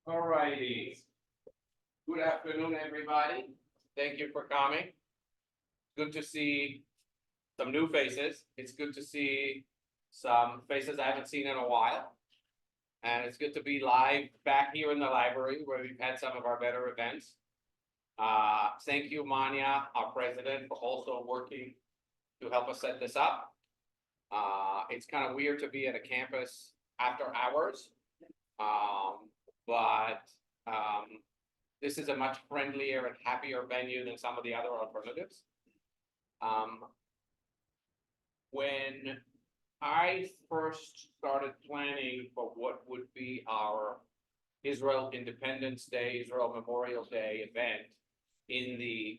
All righty. Good afternoon, everybody. Thank you for coming. Good to see some new faces. It's good to see some faces I haven't seen in a while. And it's good to be live back here in the library where we've had some of our better events. Thank you, Manya, our president, for also working to help us set this up. It's kind of weird to be at a campus after hours. But this is a much friendlier and happier venue than some of the other alternatives. When I first started planning for what would be our Israel Independence Day, Israel Memorial Day event in the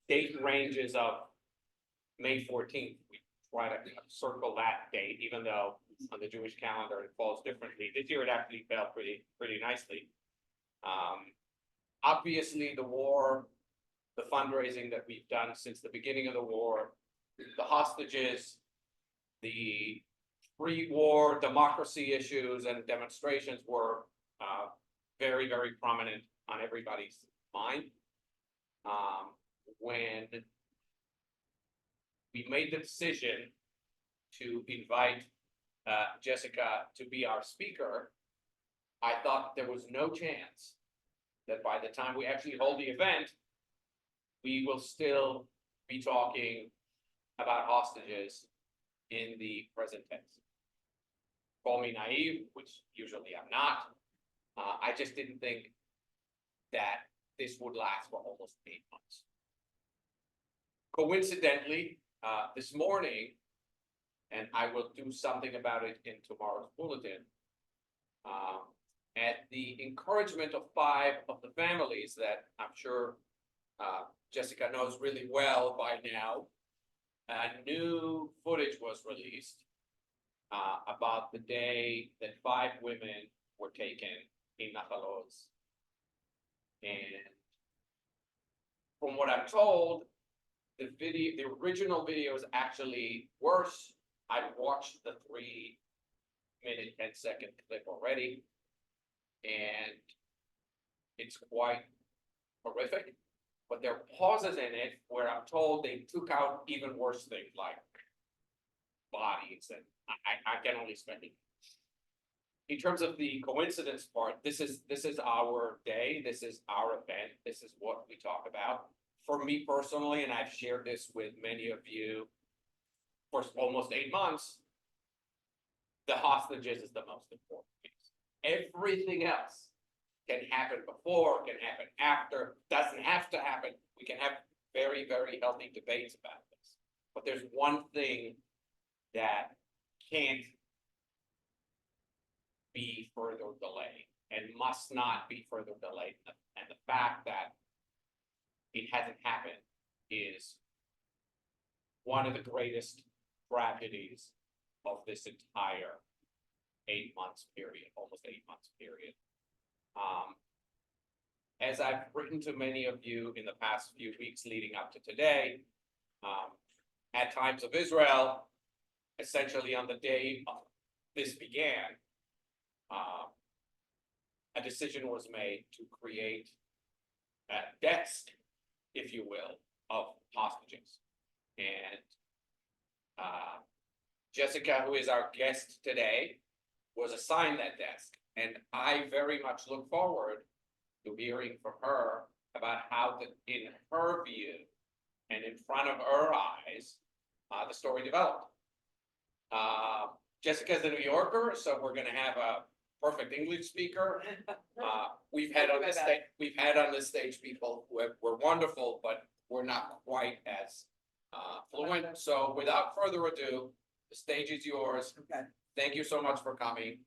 date ranges of May 14th, we try to circle that date, even though on the Jewish calendar it falls differently. This year it actually fell pretty nicely. Obviously the war, the fundraising that we've done since the beginning of the war, the hostages, the pre-war democracy issues and demonstrations were very, very prominent on everybody's mind. When we made the decision to invite Jessica to be our speaker, I thought there was no chance that by the time we actually hold the event, we will still be talking about hostages in the present tense. Call me naive, which usually I'm not. I just didn't think that this would last for almost 8 months. Coincidentally, this morning, and I will do something about it in tomorrow's bulletin, at the encouragement of 5 of the families that I'm sure Jessica knows really well by now, new footage was released about the day that 5 women were taken in Nahal Oz. And from what I'm told, the original video is actually worse. I've watched the 3-minute, 10-second clip already, and it's quite horrific. But there are pauses in it where I'm told they took out even worse things like bodies, and I can only speculate. In terms of the coincidence part, this is our day, this is our event, this is what we talk about. For me personally, and I've shared this with many of you for almost 8 months, the hostages is the most important piece. Everything else can happen before, can happen after, doesn't have to happen. We can have very, very healthy debates about this. But there's one thing that can't be further delayed and must not be further delayed. And the fact that it hasn't happened is one of the greatest tragedies of this entire 8 months period, almost 8 months period. As I've written to many of you in the past few weeks leading up to today, at Times of Israel, essentially on the day this began, a decision was made to create a desk, if you will, of hostages. And Jessica, who is our guest today, was assigned that desk. And I very much look forward to hearing from her about how, in her view and in front of her eyes, the story developed. Jessica's a New Yorker, so we're going to have a perfect English speaker. We've had on this stage people who were wonderful, but we're not quite as fluent. So without further ado, the stage is yours. Okay. Thank you so much for coming.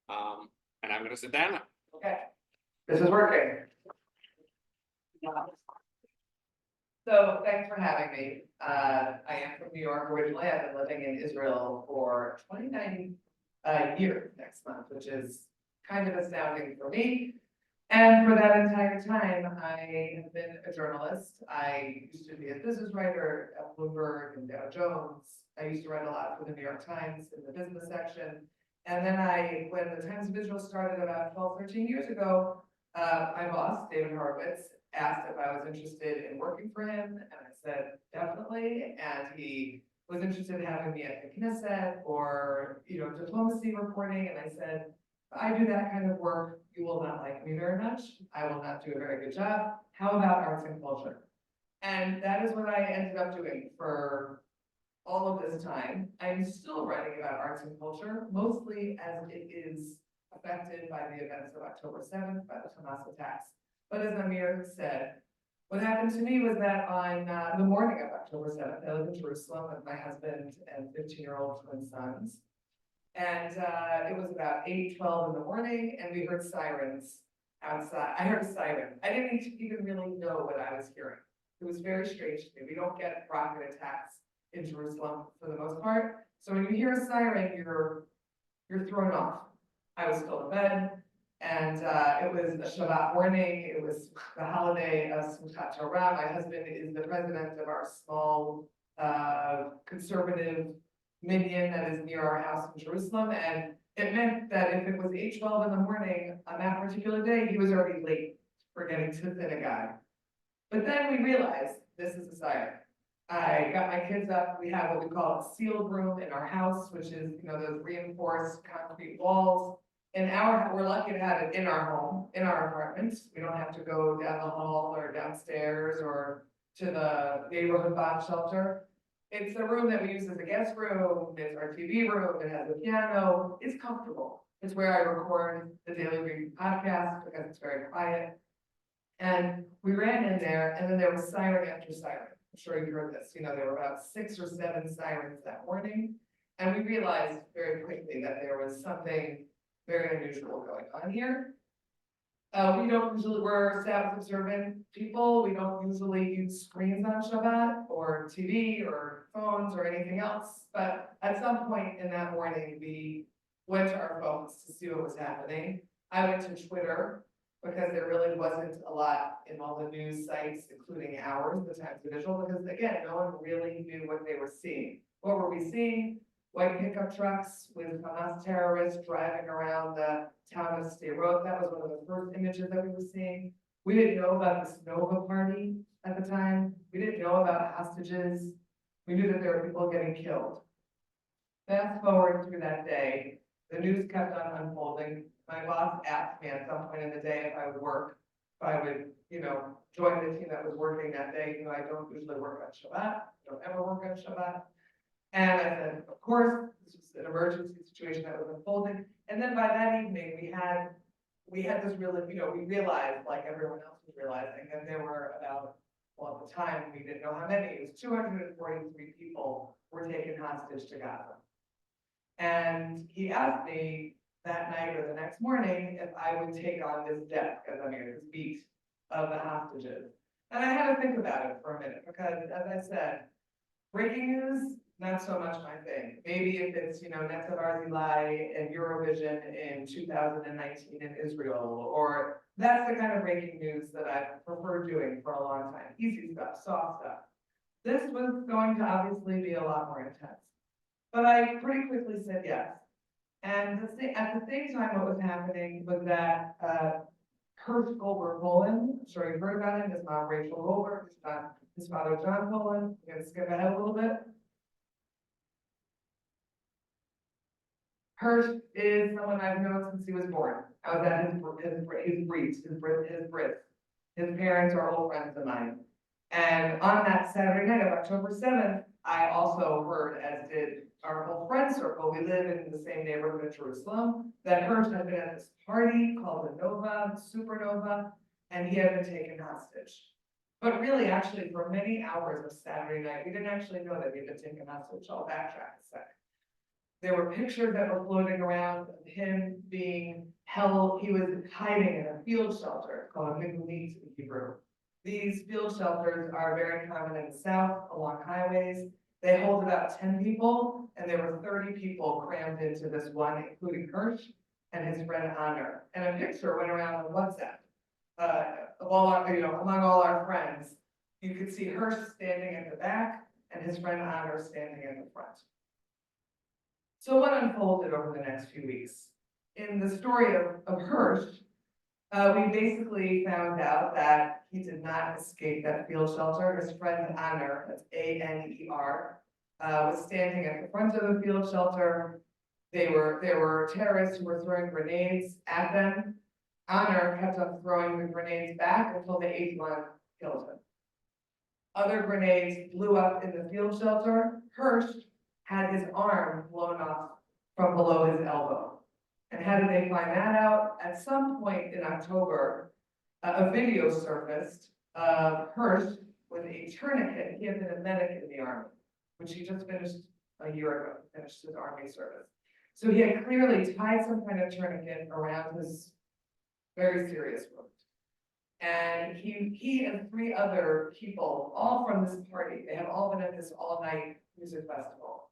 And I'm going to sit down now. Okay. This is working. So thanks for having me. I am from New York originally. I've been living in Israel for 29 years next month, which is kind of astounding for me. And for that entire time, I have been a journalist. I used to be a business writer at Bloomberg and Dow Jones. I used to write a lot for the New York Times in the business section. And then when the Times of Israel started about 12, 13 years ago, My boss, David Horowitz, asked if I was interested in working for him, and I said, definitely, and he was interested in having me at the Knesset or, diplomacy reporting, and I said, if I do that kind of work, you will not like me very much, I will not do a very good job, how about arts and culture? And that is what I ended up doing for all of this time. I'm still writing about arts and culture, mostly as it is affected by the events of October 7th, by the Hamas attacks. But as Amir said, what happened to me was that on the morning of October 7th, I lived in Jerusalem with my husband and 15-year-old twin sons. And it was about 8:12 in the morning, and we heard sirens outside. I heard a siren. I didn't even really know what I was hearing. It was very strange to me. We don't get rocket attacks in Jerusalem for the most part. So when you hear a siren, you're thrown off. I was still in bed, and it was a Shabbat morning. It was the holiday of Simchat Torah. My husband is the president of our small conservative minyan that is near our house in Jerusalem, and it meant that if it was 8:12 in the morning on that particular day, he was already late for getting to synagogue. But then we realized this is a siren. I got my kids up. We have what we call a sealed room in our house, which is, those reinforced concrete walls. We're lucky to have it in our home, in our apartment. We don't have to go down the hall or downstairs or to the neighborhood bomb shelter. It's a room that we use as a guest room. It's our TV room. It has a piano. It's comfortable. It's where I record the Daily Reading podcast because it's very quiet. And we ran in there, and then there was siren after siren. I'm sure you've heard this. There were about 6 or 7 sirens that morning. And we realized very quickly that there was something very unusual going on here. We're Sabbath observant people. We don't usually use screens on Shabbat or TV or phones or anything else. But at some point in that morning, we went to our phones to see what was happening. I went to Twitter because there really wasn't a lot in all the news sites, including ours, the Times Visual, because again, no one really knew what they were seeing. What were we seeing? White pickup trucks with Hamas terrorists driving around the town of Sderot. That was one of the first images that we were seeing. We didn't know about this Nova party at the time. We didn't know about hostages. We knew that there were people getting killed. Fast forward through that day, the news kept on unfolding. My boss asked me at some point in the day if I would work, if I would, join the team that was working that day. I don't usually work on Shabbat. I don't ever work on Shabbat. And I said, of course, this was an emergency situation that was unfolding. And then by that evening, we had this really, we realized, like everyone else was realizing, that there were about, well, at the time, we didn't know how many, it was 243 people were taken hostage to Gaza. And he asked me that night or the next morning if I would take on this desk, this beat of the hostages. And I had to think about it for a minute, because as I said, breaking news, not so much my thing. Maybe if it's, Netzav Barzilai and Eurovision in 2019 in Israel, or that's the kind of breaking news that I've preferred doing for a long time. Easy stuff, soft stuff. This was going to obviously be a lot more intense. But I pretty quickly said yes. And at the same time, what was happening was that Hirsch Goldberg Poland, I'm sure you've heard about him, his mom Rachel Goldberg, his father John Poland. I'm going to skip ahead a little bit. Hirsch is someone I've known since he was born. I was at his bris. His parents are old friends of mine. And on that Saturday night of October 7th, I also heard, as did our whole friend circle, we live in the same neighborhood in Jerusalem, that Hirsch had been at this party called the Nova, Supernova, and he had been taken hostage. But really, actually, for many hours of Saturday night, we didn't actually know that he had been taken hostage. I'll backtrack a second. There were pictures that were floating around of him being held. He was hiding in a field shelter called a migulit in Hebrew. These field shelters are very common in the South along highways. They hold about 10 people, and there were 30 people crammed into this one, including Hirsch and his friend Honor. And a picture went around on WhatsApp among all our friends. You could see Hirsch standing at the back and his friend Honor standing in the front. So what unfolded over the next few weeks? In the story of Hirsch, We basically found out that he did not escape that field shelter. His friend Aner, that's Aner, was standing at the front of the field shelter. There were terrorists who were throwing grenades at them. Aner kept on throwing the grenades back until the eighth one killed him. Other grenades blew up in the field shelter. Hirsch had his arm blown off from below his elbow. And how did they find that out? At some point in October, a video surfaced of Hirsch with a tourniquet. He had been a medic in the army, which he just finished a year ago, finished his army service. So he had clearly tied some kind of tourniquet around his very serious wound. And he and three other people, all from this party, they have all been at this all-night music festival.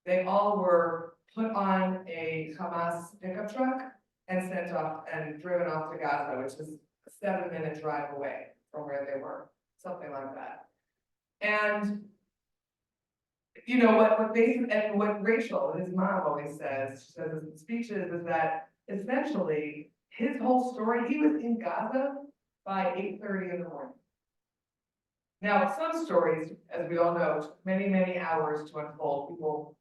They all were put on a Hamas pickup truck and sent off and driven off to Gaza, which is a 7-minute drive away from where they were, something like that. And you know what basically, and what Rachel, his mom, always says, she says in speeches, is that essentially his whole story, he was in Gaza by 8:30 in the morning. Now, some stories, as we all know, took many, many hours to unfold. People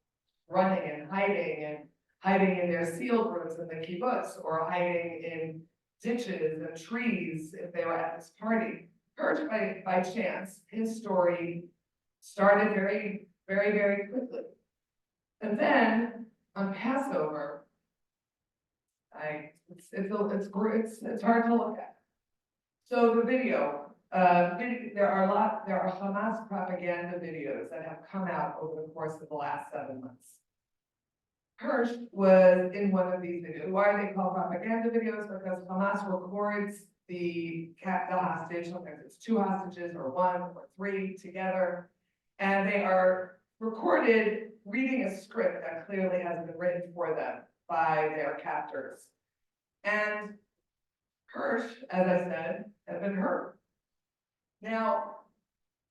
running and hiding in their sealed rooms in the kibbutz, or hiding in ditches and trees if they were at this party. Hirsch, by chance, his story started very, very, very quickly. And then on Passover, it's hard to look at. So the video, there are Hamas propaganda videos that have come out over the course of the last 7 months. Hirsch was in one of these videos. Why are they called propaganda videos? Because Hamas records the hostage, sometimes it's 2 hostages or 1 or 3 together, and they are recorded reading a script that clearly has been written for them by their captors. And Hirsch, as I said, has been hurt. Now,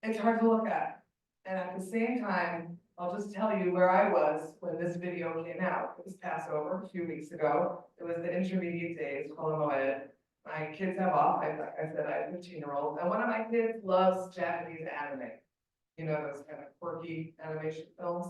it's hard to look at. And at the same time, I'll just tell you where I was when this video came out. It was Passover a few weeks ago. It was the intermediate days, Kol HaMoed. My kids have off. Like I said, I have a 15-year-old. And one of my kids loves Japanese anime. You know, those kind of quirky animation films.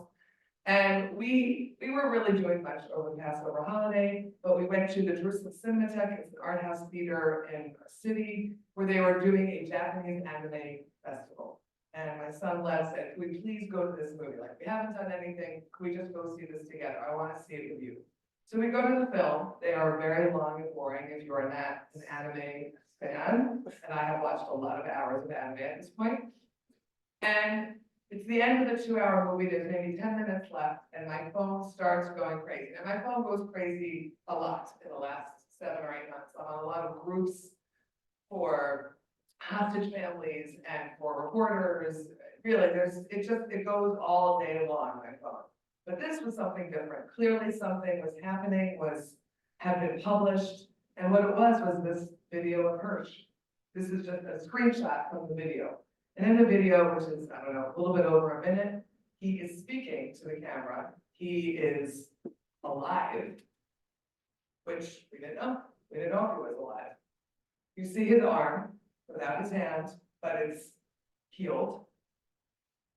And we were really doing much over the Passover holiday, but we went to the Jerusalem Cinematheque, it's an art house theater in our city, where they were doing a Japanese anime festival. And my son Les said, "Could we please go to this movie? Like, we haven't done anything, could we just go see this together? I want to see it with you." So we go to the film. They are very long and boring if you are not an anime fan, and I have watched a lot of hours of anime at this point. And it's the end of the 2-hour movie, there's maybe 10 minutes left, and my phone starts going crazy. And my phone goes crazy a lot in the last 7 or 8 months. I'm on a lot of groups for hostage families and for reporters. Really, it goes all day long, my phone. But this was something different. Clearly something was happening, had been published, and what it was this video of Hirsch. This is just a screenshot from the video. And in the video, which is, I don't know, a little bit over a minute, he is speaking to the camera. He is alive, which we didn't know. We didn't know if he was alive. You see his arm without his hand, but it's healed.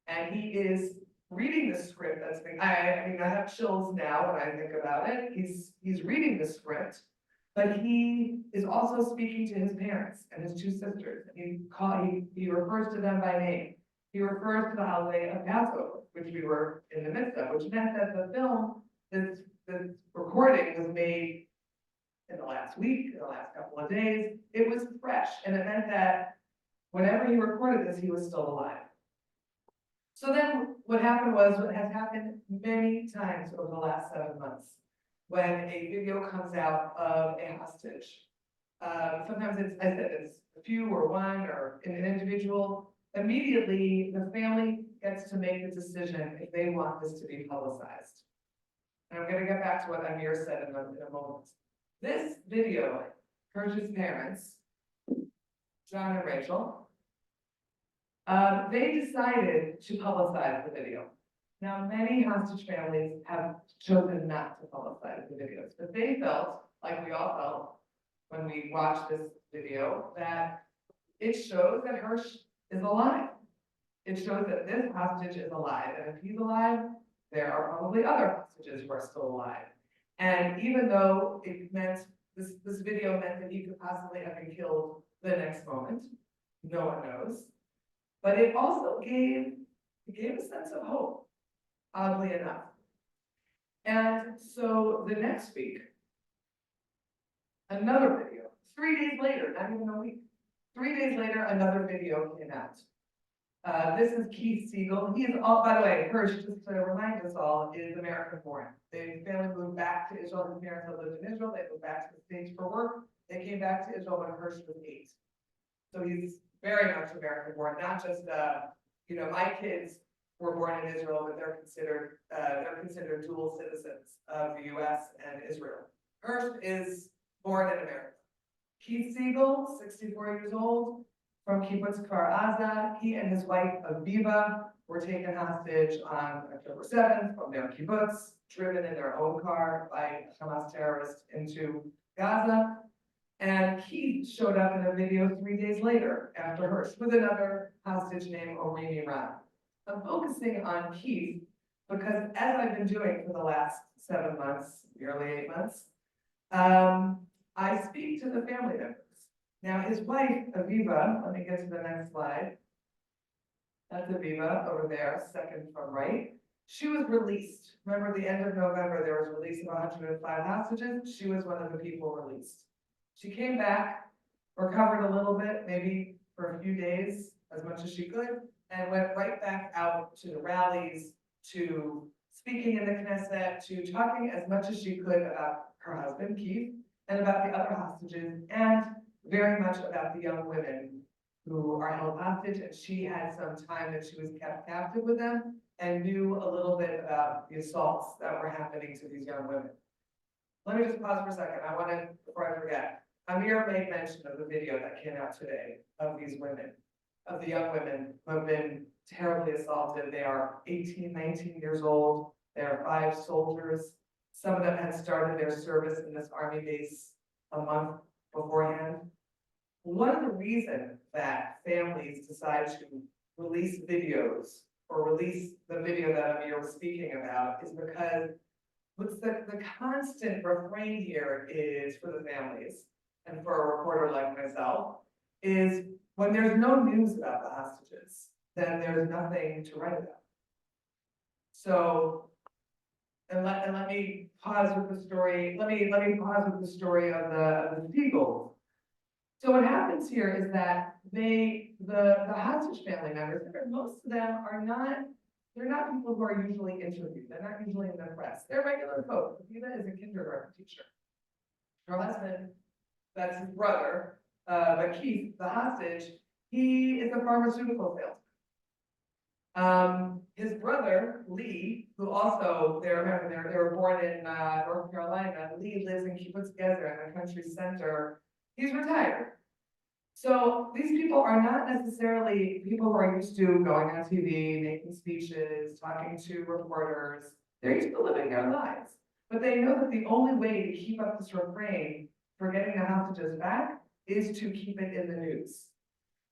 And he is reading the script that's been, I mean, I have chills now when I think about it. He's reading the script, but he is also speaking to his parents and his 2 sisters. He refers to them by name. He refers to the holiday of Passover, which we were in the midst of, which meant that the film, this recording was made in the last week, in the last couple of days. It was fresh, and it meant that whenever he recorded this, he was still alive. So then what happened was what has happened many times over the last 7 months. When a video comes out of a hostage, sometimes it's a few or 1 or an individual, immediately the family gets to make the decision if they want this to be publicized. And I'm going to get back to what Amir said in a moment. This video, Hirsch's parents, John and Rachel, they decided to publicize the video. Now, many hostage families have chosen not to publicize the videos, but they felt, like we all felt, when we watch this video that it shows that Hirsch is alive. It shows that this hostage is alive, and if he's alive, there are probably other hostages who are still alive. And even though it meant, this video meant that he could possibly have been killed the next moment, no one knows. But it also gave a sense of hope, oddly enough. And so the next week, another video, 3 days later, not even a week, 3 days later, another video came out. This is Keith Siegel. He is all, by the way, Hirsch, just to remind us all, is American born. His family moved back to Israel. His parents had lived in Israel. They moved back to the States for work. They came back to Israel when Hirsch was 8. So he's very much American born, not just, my kids were born in Israel, but they're considered dual citizens of the US and Israel. Hirsch is born in America. Keith Siegel, 64 years old, from Kibbutz Kfar Aza. He and his wife Aviva were taken hostage on October 7th from their kibbutz, driven in their own car by Hamas terrorists into Gaza. And Keith showed up in a video 3 days later after Hirsch with another hostage named Orini Ram. I'm focusing on Keith because, as I've been doing for the last 7 months, nearly 8 months, I speak to the family members. Now, his wife, Aviva, let me get to the next slide. That's Aviva over there, second from right. She was released. Remember, the end of November, there was release of 105 hostages. She was one of the people released. She came back, recovered a little bit, maybe for a few days, as much as she could, and went right back out to the rallies, to speaking in the Knesset, to talking as much as she could about her husband, Keith, and about the other hostages, and very much about the young women who are held hostage. And she had some time that she was kept captive with them and knew a little bit about the assaults that were happening to these young women. Let me just pause for a second. I want to, before I forget, Amir made mention of the video that came out today of these women, of the young women who have been terribly assaulted. They are 18, 19 years old. They are 5 soldiers. Some of them had started their service in this army base a month beforehand. One of the reasons that families decide to release videos or release the video that Amir was speaking about is because what's the constant refrain here is for the families and for a reporter like myself is when there's no news about the hostages, then there's nothing to write about. So, and let me pause with the story. Let me pause with the story of the Siegels. So what happens here is that the hostage family members, most of them are not, they're not people who are usually interviewed. They're not usually in the press. They're regular folks. Aviva is a kindergarten teacher. Her husband, that's his brother, but Keith, the hostage, he is a pharmaceutical salesman. His brother, Lee, who also, they were born in North Carolina. Lee lives in Kibbutz Gezer in the country center. He's retired. So these people are not necessarily people who are used to going on TV, making speeches, talking to reporters. They're used to living their lives. But they know that the only way to keep up this refrain for getting the hostages back is to keep it in the news.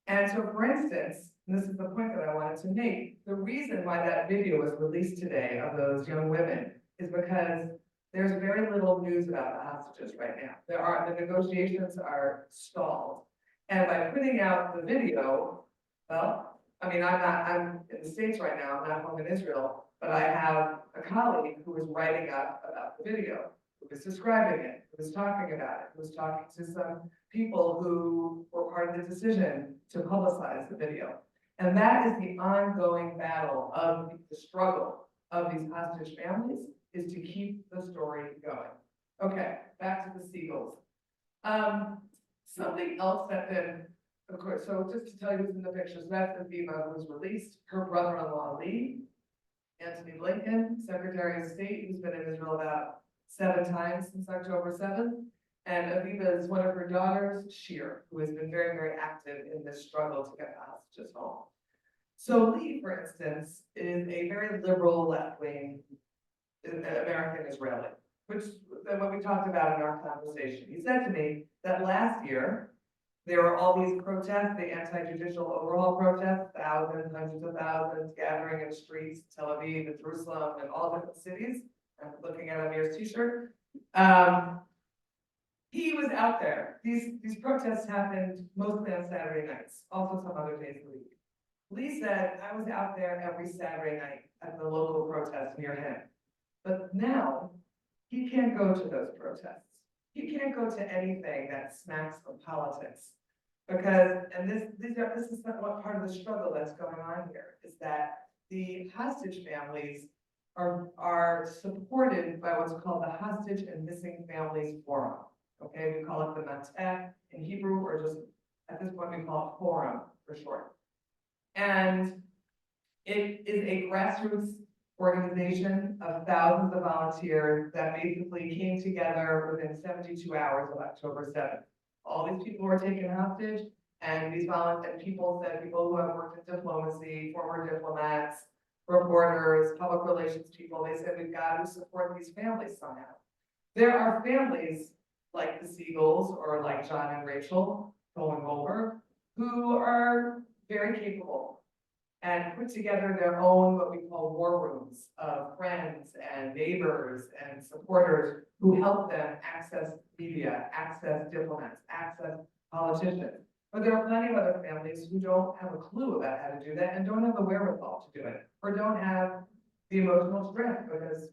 And so, for instance, and this is the point that I wanted to make, the reason why that video was released today of those young women is because there's very little news about the hostages right now. The negotiations are stalled. And by putting out the video, well, I mean, I'm in the States right now, I'm not home in Israel, but I have a colleague who is writing up about the video, who is describing it, who is talking about it, who is talking to some people who were part of the decision to publicize the video. And that is the ongoing battle of the struggle of these hostage families, is to keep the story going. Okay, back to the Siegels. Something else that then, of course, so just to tell you who's in the picture, so that's Aviva, who was released, her brother-in-law Lee, Antony Blinken, Secretary of State, who's been in Israel about 7 times since October 7th, and Aviva is one of her daughters, Shir, who has been very, very active in this struggle to get the hostages home. So Lee, for instance, is a very liberal left-wing American Israeli. which, than what we talked about in our conversation. He said to me that last year, there were all these protests, the anti-judicial overhaul protests, thousands, hundreds of thousands gathering in streets, Tel Aviv and Jerusalem and all different cities. I'm looking at Amir's t-shirt. He was out there. These protests happened mostly on Saturday nights, also some other days of the week. Lee said, I was out there every Saturday night at the local protest near him. But now, he can't go to those protests. He can't go to anything that smacks of politics. Because, and this is what part of the struggle that's going on here, is that the hostage families are supported by what's called the Hostage and Missing Families Forum. Okay, we call it the Mateh in Hebrew, or just at this point we call it Forum for short. And it is a grassroots organization of thousands of volunteers that basically came together within 72 hours of October 7th. All these people were taken hostage, and these people who have worked in diplomacy, former diplomats, reporters, public relations people, they said, we've got to support these families somehow. There are families like the Siegels or like John and Rachel Cohen-Goldberg, who are very capable and put together their own, what we call war rooms of friends and neighbors and supporters who help them access media, access diplomats, access politicians. But there are plenty of other families who don't have a clue about how to do that and don't have the wherewithal to do it, or don't have the emotional strength, because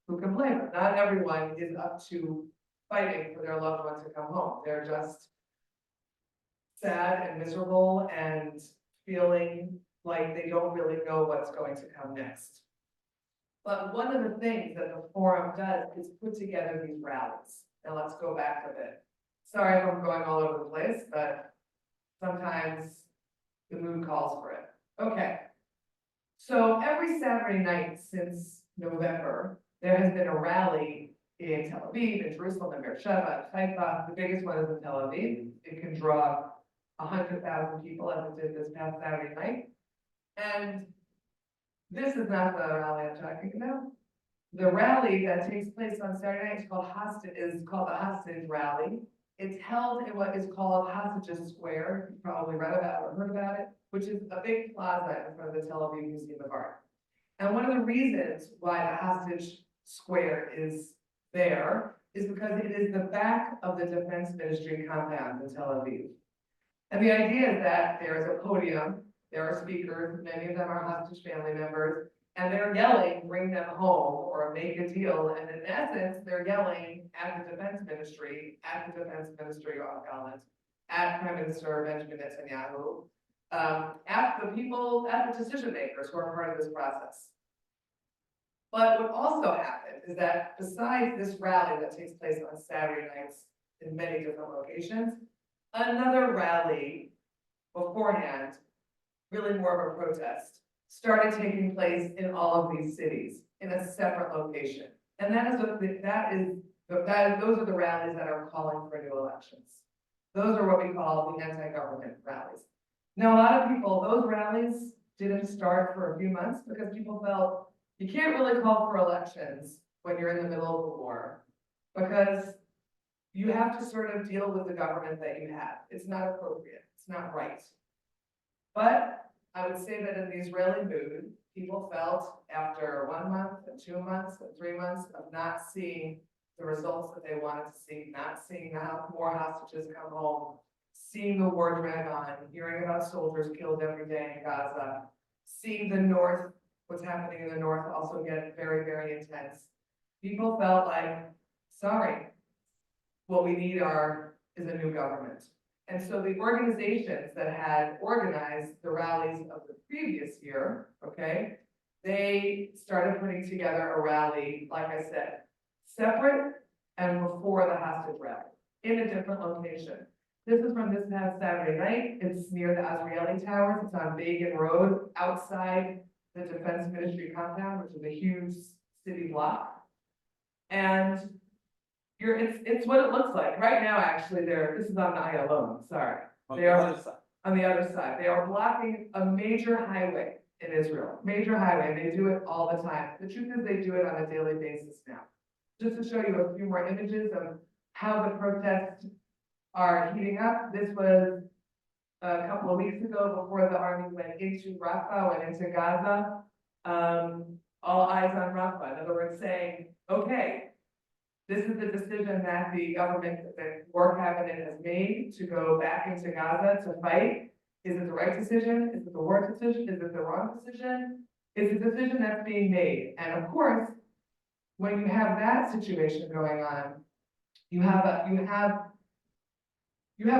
who can blame them? Not everyone is up to fighting for their loved one to come home. They're just sad and miserable and feeling like they don't really know what's going to come next. But one of the things that the forum does is put together these rallies. Now let's go back a bit. Sorry if I'm going all over the place, but sometimes the mood calls for it. Okay. So every Saturday night since November, there has been a rally in Tel Aviv, in Jerusalem, in Beersheba, in Haifa. The biggest one is in Tel Aviv. It can draw 100,000 people, as it did this past Saturday night. And this is not the rally I'm talking about. The rally that takes place on Saturday night is called the Hostage Rally. It's held in what is called Hostages Square. You probably read about or heard about it, which is a big plaza in front of the Tel Aviv Museum of Art. And one of the reasons why the Hostage Square is there is because it is the back of the Defense Ministry compound in Tel Aviv. And the idea is that there is a podium, there are speakers, many of them are hostage family members, and they're yelling, bring them home, or make a deal. And in essence, they're yelling at the Defense Ministry of Gallant, at Prime Minister Benjamin Netanyahu, at the people, at the decision makers who are part of this process. But what also happened is that besides this rally that takes place on Saturday nights in many different locations, another rally beforehand, really more of a protest, started taking place in all of these cities in a separate location. And those are the rallies that are calling for new elections. Those are what we call the anti-government rallies. Now, a lot of people, those rallies didn't start for a few months because people felt you can't really call for elections when you're in the middle of a war, because you have to sort of deal with the government that you have. It's not appropriate, it's not right. But I would say that in the Israeli mood, people felt after 1 month and 2 months and 3 months of not seeing the results that they wanted to see, not seeing how more hostages come home, seeing the war drag on, hearing about soldiers killed every day in Gaza, seeing the North, what's happening in the North also get very, very intense. People felt like, sorry, what we need is a new government. And so the organizations that had organized the rallies of the previous year, okay, they started putting together a rally, like I said, separate and before the hostage rally, in a different location. This is from this past Saturday night. It's near the Azrieli Towers. It's on Begin Road, outside the Defense Ministry compound, which is a huge city block. And it's what it looks like. Right now, actually, this is on Ayalon, sorry. They are on the other side. They are blocking a major highway in Israel, major highway. They do it all the time. The truth is they do it on a daily basis now. just to show you a few more images of how the protests are heating up. This was a couple of weeks ago before the army went into Rafah, went into Gaza. All eyes on Rafah. In other words, saying, okay, this is the decision that the government, the war cabinet has made to go back into Gaza to fight. Is it the right decision? Is it the war decision? Is it the wrong decision? It's a decision that's being made. And of course, when you have that situation going on, you have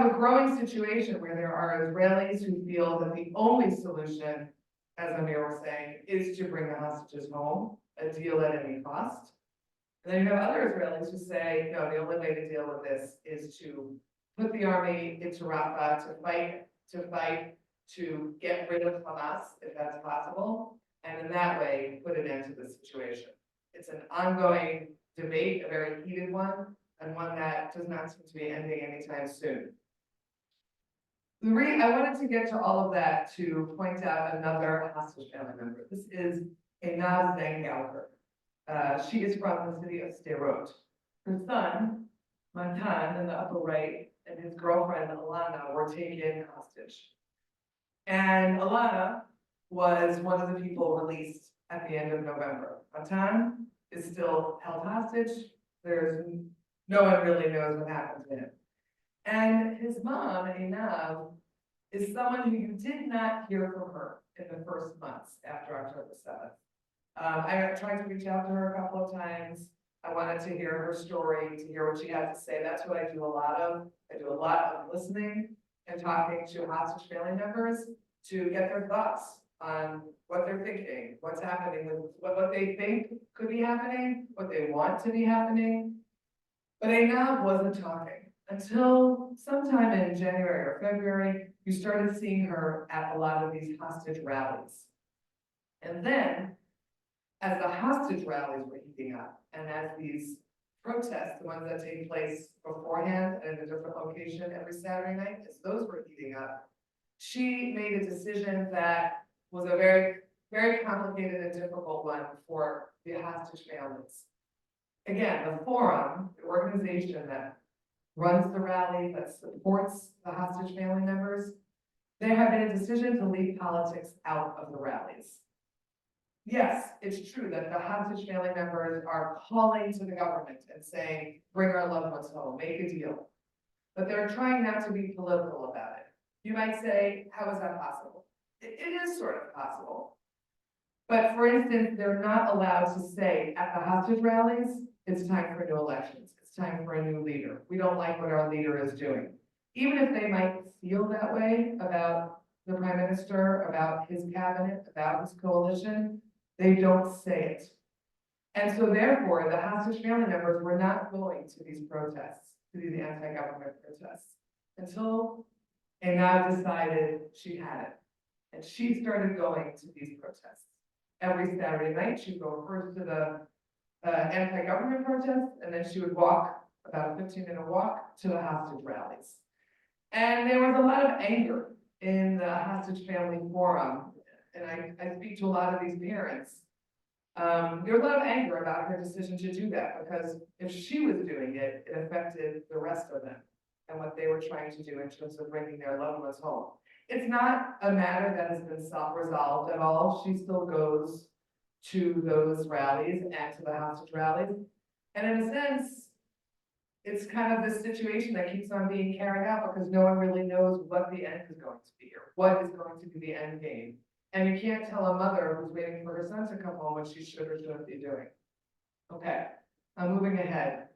a growing situation where there are Israelis who feel that the only solution, as Amir was saying, is to bring the hostages home, a deal at any cost. And then you have other Israelis who say, no, the only way to deal with this is to put the army into Rafah to get rid of Hamas, if that's possible, and in that way, put an end to the situation. It's an ongoing debate, a very heated one, and one that does not seem to be ending anytime soon. I wanted to get to all of that to point out another hostage family member. This is Einaz Zengalper. She is from the city of Sderot. Her son, Matan, in the upper right, and his girlfriend, Alana, were taken hostage. And Alana was one of the people released at the end of November. Matan is still held hostage. No one really knows what happened to him. And his mom, Einav, is someone who you did not hear from her in the first months after October 7th. I tried to reach out to her a couple of times. I wanted to hear her story, to hear what she had to say. That's what I do a lot of. I do a lot of listening and talking to hostage family members to get their thoughts on what they're thinking, what's happening, what they think could be happening, what they want to be happening. But Einav wasn't talking until sometime in January or February. You started seeing her at a lot of these hostage rallies. And then, as the hostage rallies were heating up, and as these protests, the ones that take place beforehand at a different location every Saturday night, as those were heating up, she made a decision that was a very, very complicated and difficult one for the hostage families. Again, the forum, the organization that runs the rally, that supports the hostage family members, there had been a decision to leave politics out of the rallies. Yes, it's true that the hostage family members are calling to the government and saying, bring our loved ones home, make a deal. But they're trying not to be political about it. You might say, how is that possible? It is sort of possible. But for instance, they're not allowed to say at the hostage rallies, it's time for new elections. It's time for a new leader. We don't like what our leader is doing. Even if they might feel that way about the prime minister, about his cabinet, about his coalition, they don't say it. And so therefore, the hostage family members were not going to these protests, to these anti-government protests, until Einav decided she had it. And she started going to these protests. Every Saturday night, she'd go first to the anti-government protests, and then she would walk about a 15-minute walk to the hostage rallies. And there was a lot of anger in the hostage family forum. And I speak to a lot of these parents. There was a lot of anger about her decision to do that, because if she was doing it, it affected the rest of them and what they were trying to do in terms of bringing their loved ones home. It's not a matter that has been self-resolved at all. She still goes to those rallies and to the hostage rallies. And in a sense, it's kind of this situation that keeps on being carried out because no one really knows what the end is going to be or what is going to be the end game. And you can't tell a mother who's waiting for her son to come home what she should or shouldn't be doing. Okay, I'm moving ahead.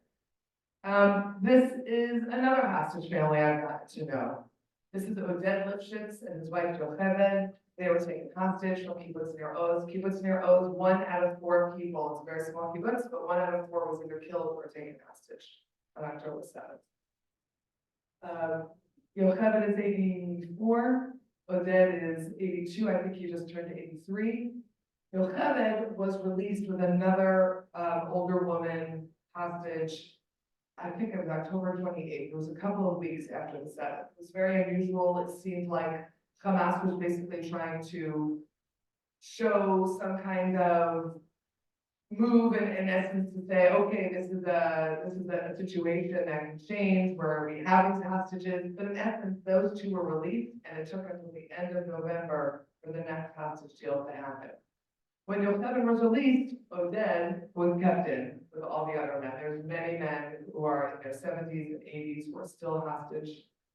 This is another hostage family I've gotten to know. This is Oded Lifshitz and his wife Yocheved. They were taken hostage from Kibbutz Nir Oz. Kibbutz Nir Oz, 1 out of 4 people, it's a very small kibbutz, but 1 out of 4 was either killed or taken hostage on October 7th. Yocheved is 84. Oded is 82, I think he just turned 83. Yocheved was released with another older woman hostage. I think it was October 28th. It was a couple of weeks after the 7th. It was very unusual. It seemed like Hamas was basically trying to show some kind of move in essence to say, okay, this is a situation that can change where we have these hostages, but in essence, those two were released, and it took until the end of November for the next hostage deal to happen. When Yosef was released, Oded was kept in with all the other men. There's many men who are in their 70s and 80s who are still hostage,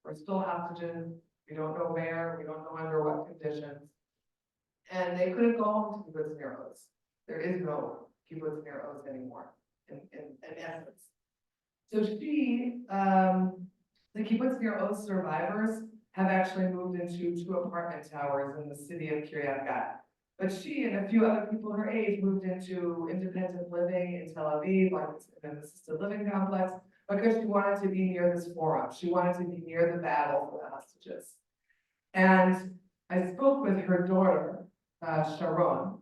or still hostages. We don't know where, we don't know under what conditions. And they couldn't go home to kibbutz Nir Oz. There is no kibbutz Nir Oz anymore, in essence. So she, the kibbutz Nir Oz survivors have actually moved into 2 apartment towers in the city of Kiryat Gat. But she and a few other people her age moved into independent living in Tel Aviv, like in an assisted living complex, because she wanted to be near this forum. She wanted to be near the battle for the hostages. And I spoke with her daughter, Sharon,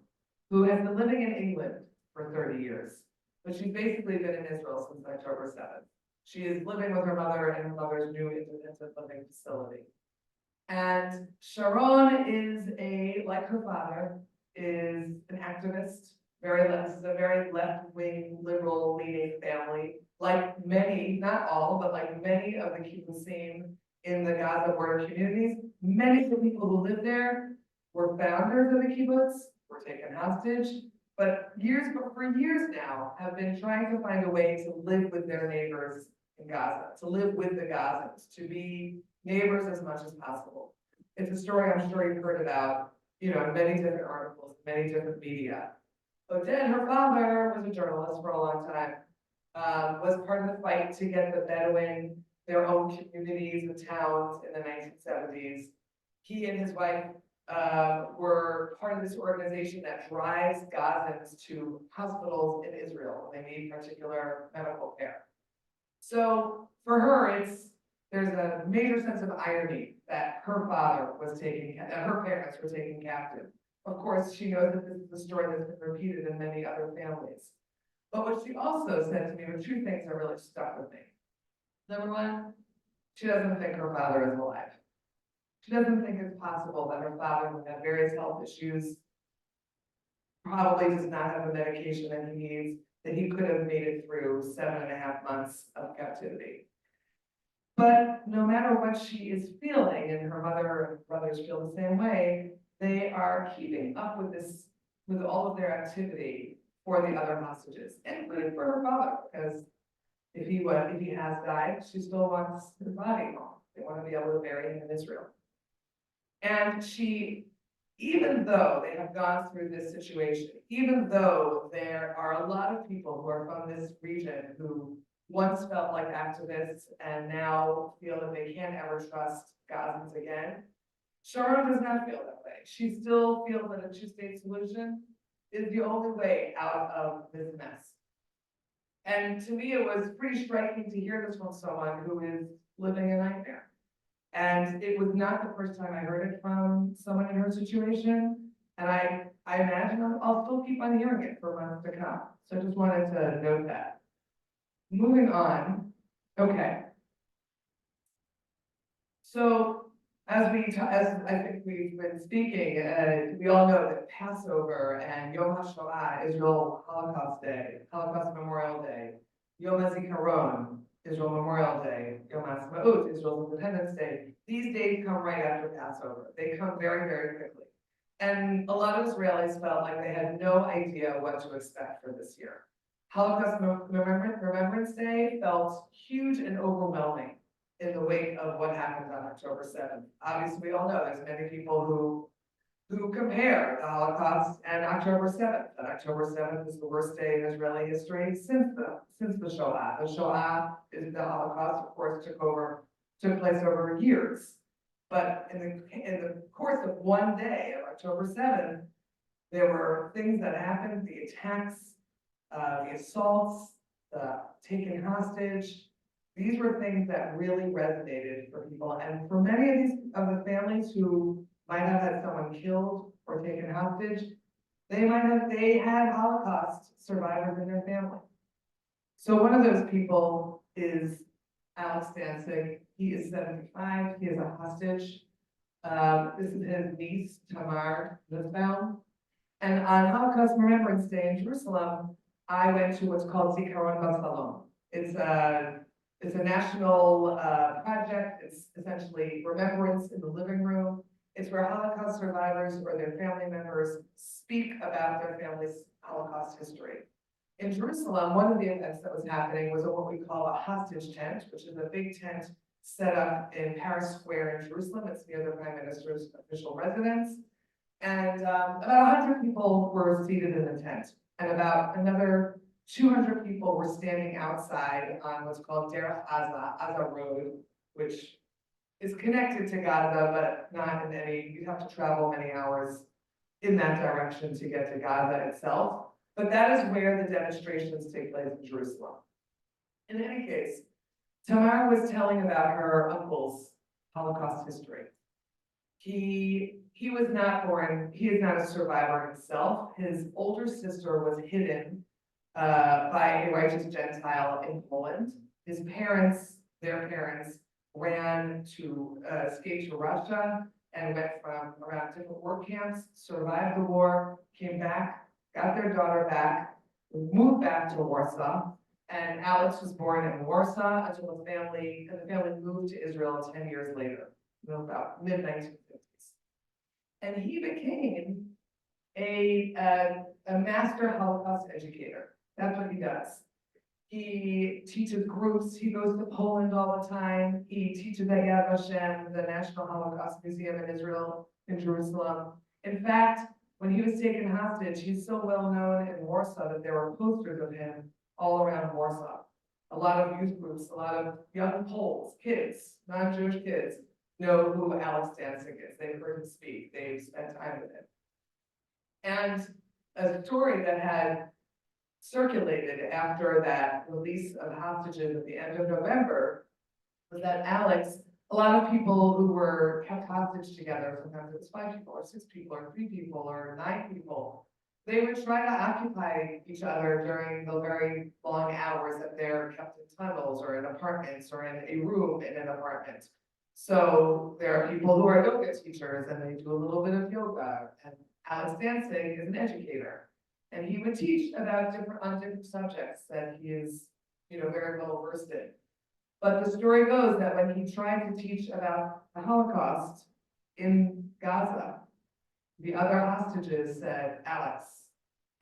who has been living in England for 30 years, but she's basically been in Israel since October 7th. She is living with her mother in her mother's new independent living facility. And Sharon is like her father, is an activist, this is a very left-wing, liberal-leaning family. Like many, not all, but like many of the kibbutzim in the Gaza border communities, many of the people who live there were founders of the kibbutz, were taken hostage, but for years now have been trying to find a way to live with their neighbors in Gaza, to live with the Gazans, to be neighbors as much as possible. It's a story I'm sure you've heard about, in many different articles, many different media. Oded, her father, was a journalist for a long time, was part of the fight to get the Bedouin their own communities and towns in the 1970s. He and his wife were part of this organization that drives Gazans to hospitals in Israel when they need particular medical care. So for her, there's a major sense of irony that her father was her parents were taken captive. Of course, she knows that this is a story that's been repeated in many other families. But what she also said to me were 2 things that really stuck with me. Number 1, she doesn't think her father is alive. She doesn't think it's possible that her father, who had various health issues, probably does not have the medication that he needs, that he could have made it through 7.5 months of captivity. But no matter what she is feeling, and her mother and brothers feel the same way, they are keeping up with all of their activity for the other hostages, including for her father, because if he has died, she still wants his body home. They want to be able to bury him in Israel. And even though they have gone through this situation, even though there are a lot of people who are from this region who once felt like activists and now feel that they can't ever trust Gazans again, Sharon does not feel that way. She still feels that a 2-state solution is the only way out of this mess. And to me, it was pretty striking to hear this from someone who is living a nightmare. And it was not the first time I heard it from someone in her situation. And I imagine I'll still keep on hearing it for months to come. So I just wanted to note that. Moving on. Okay. So as I think we've been speaking, we all know that Passover and Yom HaShoah, Israel Holocaust Day, Holocaust Memorial Day, Yom HaZikaron, Israel Memorial Day, Yom HaSma'ut, Israel Independence Day. These days come right after Passover. They come very, very quickly. And a lot of Israelis felt like they had no idea what to expect for this year. Holocaust Remembrance Day felt huge and overwhelming in the wake of what happened on October 7th. Obviously, we all know there's many people who compare the Holocaust and October 7th. And October 7th is the worst day in Israeli history since the Shoah. The Shoah is the Holocaust, of course, took place over years. But in the course of one day of October 7th, there were things that happened, the attacks, the assaults, the taken hostage. These were things that really resonated for people. And for many of the families who might have had someone killed or taken hostage, they had Holocaust survivors in their family. So one of those people is Alex Danzig. He is 75, he is a hostage. This is his niece, Tamar Nussbaum. And on Holocaust Remembrance Day in Jerusalem, I went to what's called Zikaron Basalom. It's a national project. It's essentially remembrance in the living room. It's where Holocaust survivors or their family members speak about their family's Holocaust history. In Jerusalem, one of the events that was happening was what we call a hostage tent, which is a big tent set up in Paris Square in Jerusalem. It's near the Prime Minister's official residence. And about 100 people were seated in the tent, and about another 200 people were standing outside on what's called Derech Aza Road, which is connected to Gaza, but not in any, you have to travel many hours in that direction to get to Gaza itself. But that is where the demonstrations take place in Jerusalem. In any case, Tamar was telling about her uncle's Holocaust history. He was not born, he is not a survivor himself. His older sister was hidden by a righteous Gentile in Poland. His parents, their parents, ran to escape to Russia and went from around different work camps, survived the war, came back, got their daughter back, moved back to Warsaw, and Alex was born in Warsaw until the family moved to Israel 10 years later, about mid-1950s. And he became a master Holocaust educator. That's what he does. He teaches groups, he goes to Poland all the time, he teaches at Yad Vashem, the National Holocaust Museum in Israel, in Jerusalem. In fact, when he was taken hostage, he's so well known in Warsaw that there were posters of him all around Warsaw. A lot of youth groups, a lot of young Poles, kids, non-Jewish kids, know who Alex Danzig is. They've heard him speak, they've spent time with him. And a story that had circulated after that release of hostages at the end of November was that Alex, a lot of people who were kept hostage together, sometimes it was 5 people or 6 people or 3 people or 9 people, they would try to occupy each other during the very long hours that they're kept in tunnels or in apartments or in a room in an apartment. So there are people who are yoga teachers and they do a little bit of yoga, and Alex Danzig is an educator. And he would teach about different subjects that he is, very well versed in. But the story goes that when he tried to teach about the Holocaust in Gaza, the other hostages said, Alex,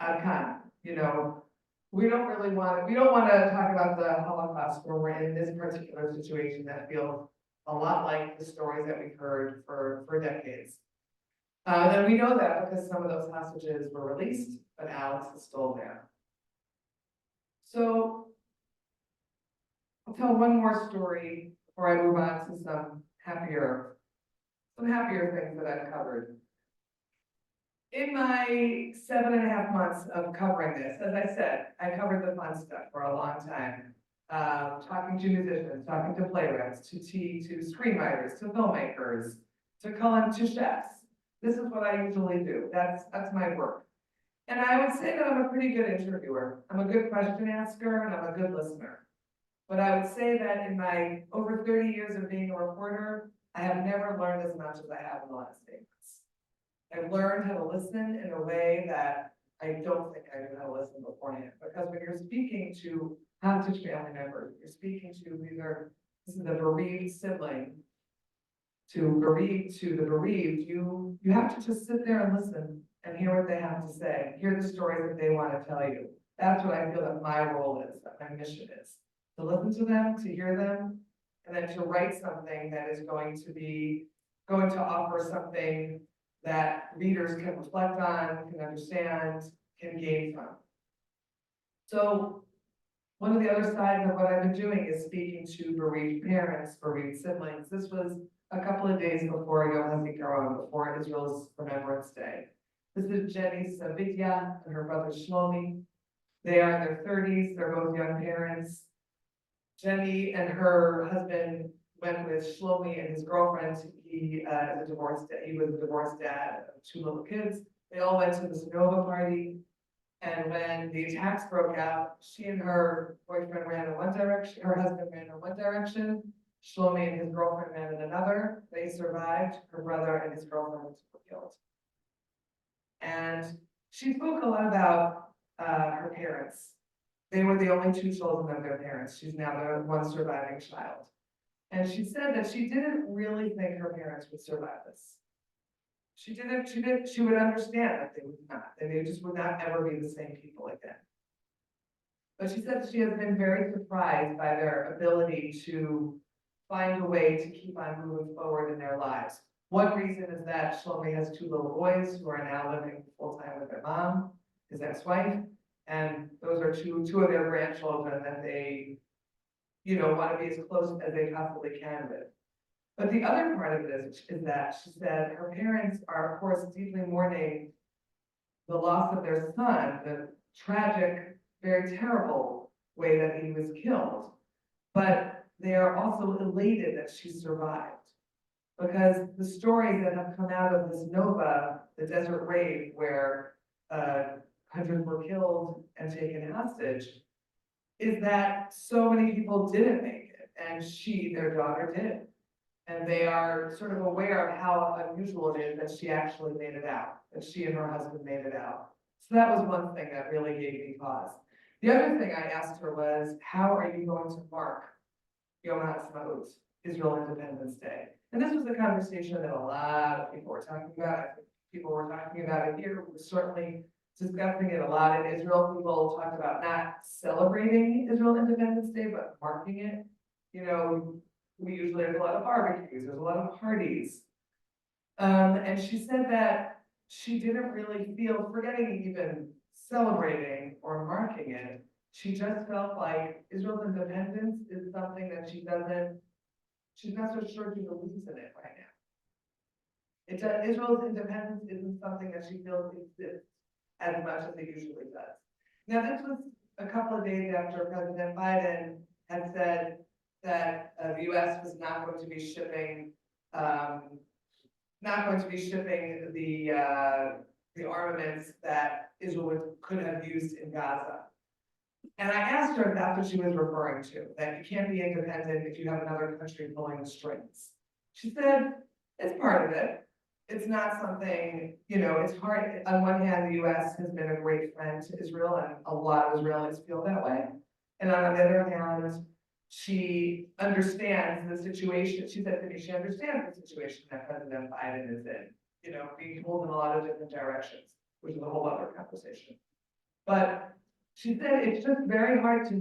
Adkan, we don't want to talk about the Holocaust when we're in this particular situation that feels a lot like the stories that we've heard for decades. And we know that because some of those hostages were released, but Alex is still there. So I'll tell one more story before I move on to some happier things that I've covered. In my 7.5 months of covering this, as I said, I covered the fun stuff for a long time. Talking to musicians, talking to playwrights, to screenwriters, to filmmakers, to chefs. This is what I usually do. That's my work. And I would say that I'm a pretty good interviewer. I'm a good question asker and I'm a good listener. But I would say that in my over 30 years of being a reporter, I have never learned as much as I have in the last 8 months. I've learned how to listen in a way that I don't think I knew how to listen beforehand. Because when you're speaking to hostage family members, you're speaking to this is a bereaved sibling, to the bereaved, you have to just sit there and listen and hear what they have to say, hear the stories that they want to tell you. That's what I feel that my role is, that my mission is. To listen to them, to hear them, and then to write something that is going to offer something that readers can reflect on, can understand, can gain from. So one of the other sides of what I've been doing is speaking to bereaved parents, bereaved siblings. This was a couple of days before Yom HaZikaron, before Israel's Remembrance Day. This is Jenny Savitya and her brother Shlomi. They are in their 30s, they're both young parents. Jenny and her husband went with Shlomi and his girlfriend. He was a divorced dad of 2 little kids. They all went to the Nova party. And when the attacks broke out, she and her boyfriend ran in one direction, her husband ran in one direction, Shlomi and his girlfriend ran in another. They survived, her brother and his girlfriend were killed. And she spoke a lot about her parents. They were the only two children of their parents. She's now the one surviving child. And she said that she didn't really think her parents would survive this. She would understand that they would not, and they just would not ever be the same people again. But she said she has been very surprised by their ability to find a way to keep on moving forward in their lives. One reason is that she only has two little boys who are now living full-time with their mom, his ex-wife, and those are two of their grandchildren that they, want to be as close as they possibly can with. But the other part of this is that she said her parents are, of course, deeply mourning the loss of their son, the tragic, very terrible way that he was killed. But they are also elated that she survived. Because the stories that have come out of this Nova, the desert rave, where hundreds were killed and taken hostage, is that so many people didn't make it, and their daughter, did. And they are sort of aware of how unusual it is that she actually made it out, that she and her husband made it out. So that was one thing that really gave me pause. The other thing I asked her was, how are you going to mark Yom HaAtzmaut, Israel Independence Day? And this was a conversation that a lot of people were talking about. I think people were talking about it here. We were certainly discussing it a lot in Israel. People talked about not celebrating Israel Independence Day, but marking it. We usually have a lot of barbecues, there's a lot of parties. And she said that she didn't really feel, forgetting even celebrating or marking it, she just felt like Israel's independence is something that she's not so sure she believes in it right now. Israel's independence isn't something that she feels exists as much as it usually does. Now, this was a couple of days after President Biden had said that the U.S. was not going to be shipping, the armaments that Israel could have used in Gaza. And I asked her if that's what she was referring to, that you can't be independent if you have another country pulling the strings. She said, it's part of it. It's not something, it's hard. On one hand, the U.S. has been a great friend to Israel, and a lot of Israelis feel that way. And on the other hand, she understands the situation. She said to me, she understands the situation that President Biden is in, being pulled in a lot of different directions, which is a whole other conversation. But she said it's just very hard to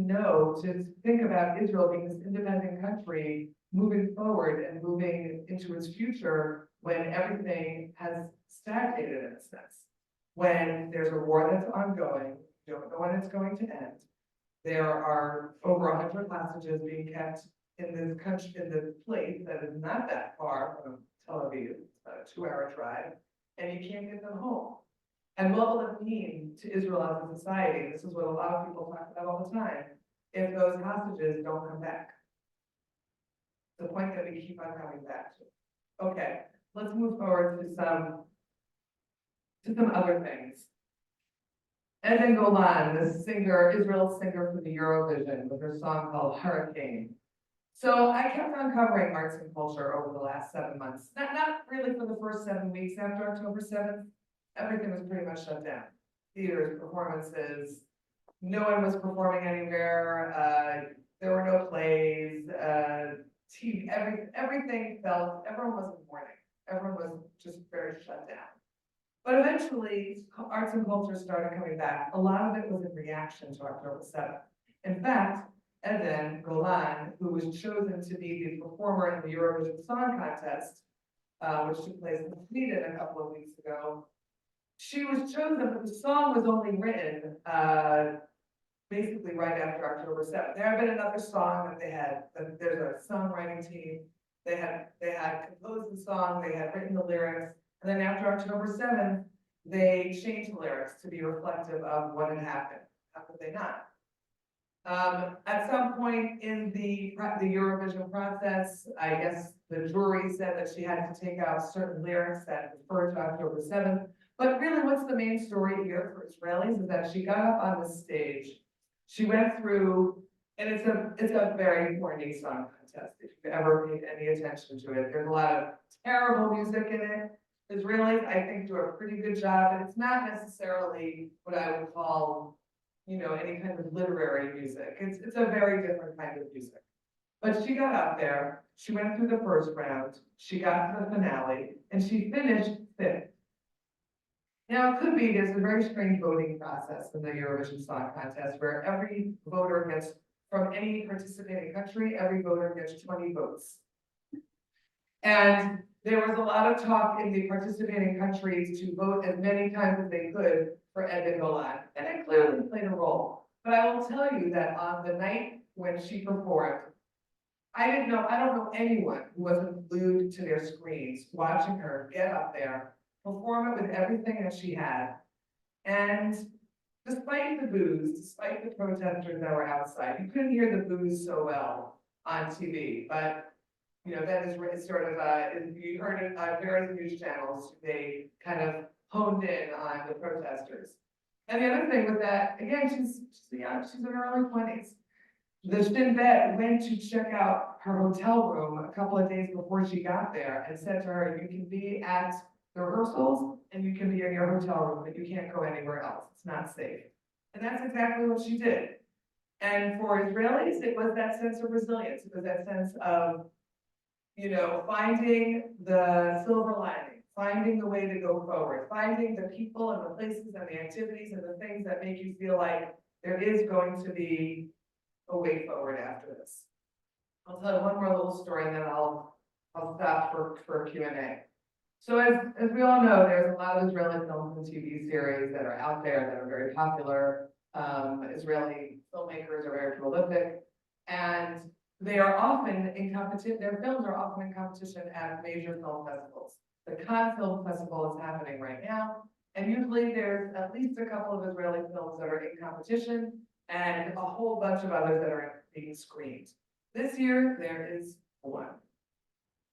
think about Israel being this independent country moving forward and moving into its future when everything has stagnated in a sense. When there's a war that's ongoing, you don't know when it's going to end. There are over 100 hostages being kept in this country, in this place that is not that far from Tel Aviv, a 2-hour drive, and you can't get them home. And what will it mean to Israel as a society? This is what a lot of people talk about all the time. If those hostages don't come back, the point that we keep on coming back to. Okay, let's move forward to some other things. Eden Golan, the singer, Israel's singer for the Eurovision, with her song called Hurricane. So I kept on covering arts and culture over the last 7 months. Not really for the first 7 weeks after October 7th. Everything was pretty much shut down. Theaters, performances, no one was performing anywhere. There were no plays, TV, everything everyone was in mourning. Everyone was just very shut down. But eventually, arts and culture started coming back. A lot of it was in reaction to October 7th. In fact, Eden Golan, who was chosen to be the performer in the Eurovision Song Contest, which took place in Sweden a couple of weeks ago, she was chosen, but the song was only written basically right after October 7th. There had been another song that they had, there's a songwriting team. They had composed the song, they had written the lyrics, and then after October 7th, they changed the lyrics to be reflective of what had happened. How could they not? At some point in the Eurovision process, I guess the jury said that she had to take out certain lyrics that referred to October 7th. But really, what's the main story here for Israelis is that she got up on the stage. She went through, and it's a very corny song contest. If you've ever paid any attention to it, there's a lot of terrible music in it. Israelis, I think, do a pretty good job, and it's not necessarily what I would call any kind of literary music. It's a very different kind of music. But she got out there, she went through the first round, she got to the finale, and she finished fifth. Now, it could be, there's a very strange voting process in the Eurovision Song Contest where every voter gets, from any participating country, every voter gets 20 votes. And there was a lot of talk in the participating countries to vote as many times as they could for Edith Golan, and it clearly played a role. But I will tell you that on the night when she performed, I don't know anyone who wasn't glued to their screens, watching her get up there, perform it with everything that she had. And despite the boos, despite the protesters that were outside, you couldn't hear the boos so well on TV, but that is sort of, if you heard it on various news channels, they kind of honed in on the protesters. And the other thing was that, again, she's young, she's in her early 20s. The Shin Bet went to check out her hotel room a couple of days before she got there and said to her, you can be at the rehearsals and you can be in your hotel room, but you can't go anywhere else. It's not safe. And that's exactly what she did. And for Israelis, it was that sense of resilience. It was that sense of, finding the silver lining, finding the way to go forward, finding the people and the places and the activities and the things that make you feel like there is going to be a way forward after this. I'll tell you one more little story and then I'll stop for Q&A. So as we all know, there's a lot of Israeli films and TV series that are out there that are very popular. Israeli filmmakers are very prolific, and they are often in competition. Their films are often in competition at major film festivals. The Cannes Film Festival is happening right now, and usually there's at least a couple of Israeli films that are in competition, and a whole bunch of others that are being screened. This year, there is one.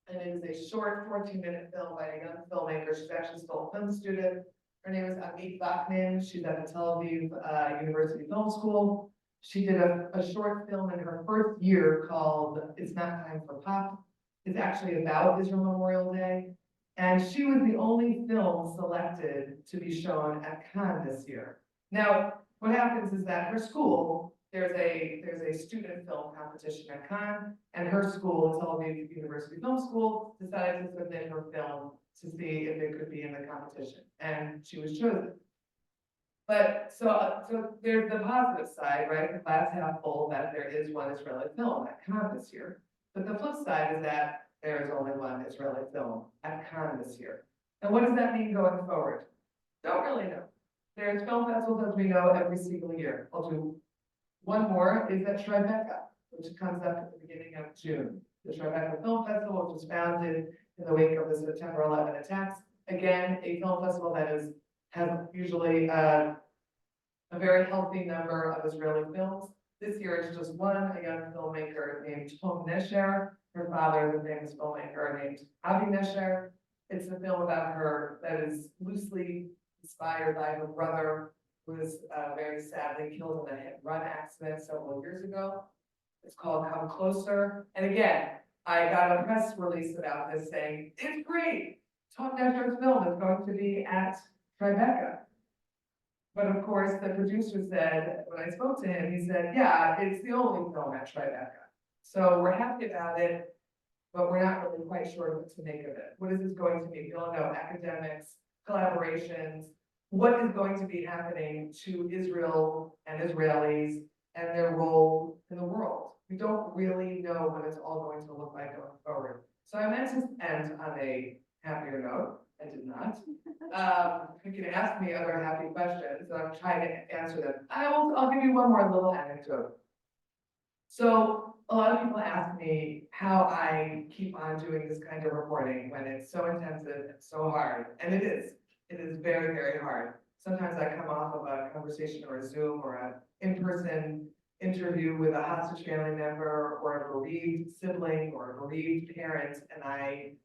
And it is a short 14-minute film by a young filmmaker. She's actually still a film student. Her name is Amit Bachman. She's at the Tel Aviv University Film School. She did a short film in her first year called It's Not Time for Pop. It's actually about Israel Memorial Day. And she was the only film selected to be shown at Cannes this year. Now, what happens is that her school, there's a student film competition at Cannes, and her school, Tel Aviv University Film School, decided to submit her film to see if it could be in the competition, and she was chosen. But so there's the positive side, right? The glass half full that there is one Israeli film at Cannes this year. But the flip side is that there is only one Israeli film at Cannes this year. And what does that mean going forward? Don't really know. There's film festivals, as we know, every single year. I'll do one more, is at Tribeca, which comes up at the beginning of June. The Tribeca Film Festival, which was founded in the wake of the September 11 attacks. Again, a film festival that has usually a very healthy number of Israeli films. This year it's just one, a young filmmaker named Tom Nesher. Her father is a famous filmmaker named Avi Nesher. It's a film about her that is loosely inspired by her brother, who was very sadly killed in a hit-and-run accident several years ago. It's called Come Closer. And again, I got a press release about this saying, it's great. Tom Nesher's film is going to be at Tribeca. But of course, the producer said, when I spoke to him, he said, yeah, it's the only film at Tribeca. So we're happy about it, but we're not really quite sure what to make of it. What is this going to be? We all know academics, collaborations, what is going to be happening to Israel and Israelis and their role in the world. We don't really know what it's all going to look like going forward. So I meant to end on a happier note. I did not. You can ask me other happy questions, and I'm trying to answer them. I'll give you one more little anecdote. So a lot of people ask me how I keep on doing this kind of reporting when it's so intensive and so hard, and it is. It is very, very hard. Sometimes I come off of a conversation or a Zoom or an in-person interview with a hostage family member or a bereaved sibling or a bereaved parent, and I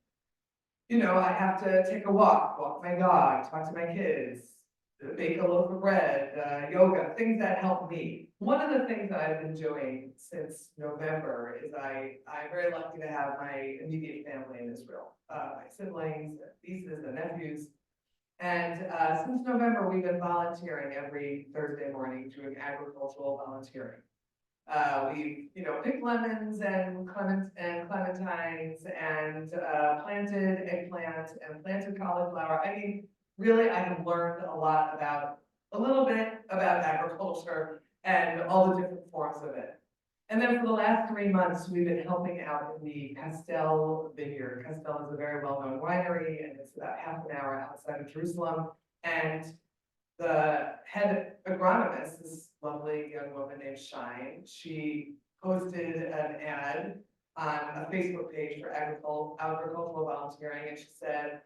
have to take a walk my dog, talk to my kids, bake a loaf of bread, yoga, things that help me. One of the things that I've been doing since November is I'm very lucky to have my immediate family in Israel, my siblings, nieces, and nephews. And since November, we've been volunteering every Thursday morning, doing agricultural volunteering. We, picked lemons and clementines and planted eggplant and planted cauliflower. I mean, really, I have learned a little bit about agriculture and all the different forms of it. And then for the last 3 months, we've been helping out in the Castell vineyard. Castell is a very well-known winery, and it's about half an hour outside of Jerusalem. And the head agronomist, this lovely young woman named Shine, she posted an ad on a Facebook page for agricultural volunteering, and she said,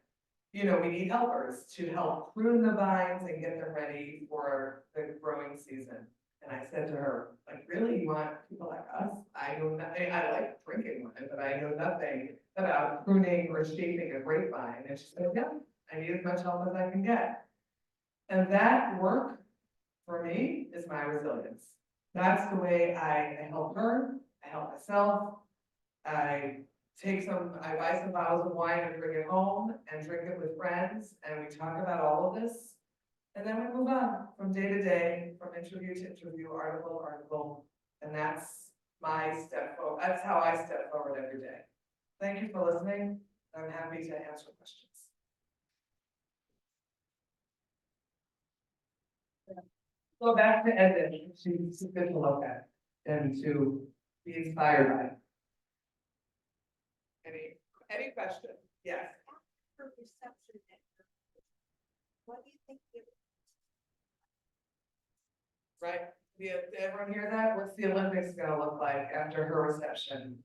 we need helpers to help prune the vines and get them ready for the growing season. And I said to her, like, really, you want people like us? I know nothing, I like drinking wine, but I know nothing about pruning or shaping a grapevine. And she said, yeah, I need as much help as I can get. And that work, for me, is my resilience. That's the way I help her, I help myself. I buy some bottles of wine and bring it home and drink it with friends, and we talk about all of this. And then we move on from day to day, from interview to interview, article to article, and that's my step forward. That's how I step forward every day. Thank you for listening. I'm happy to answer questions. Go back to Edith. She's good to look at and to be inspired by. Any question? Yes. Her reception at her, what do you think it Right? Did everyone hear that? What's the Olympics gonna look like after her reception?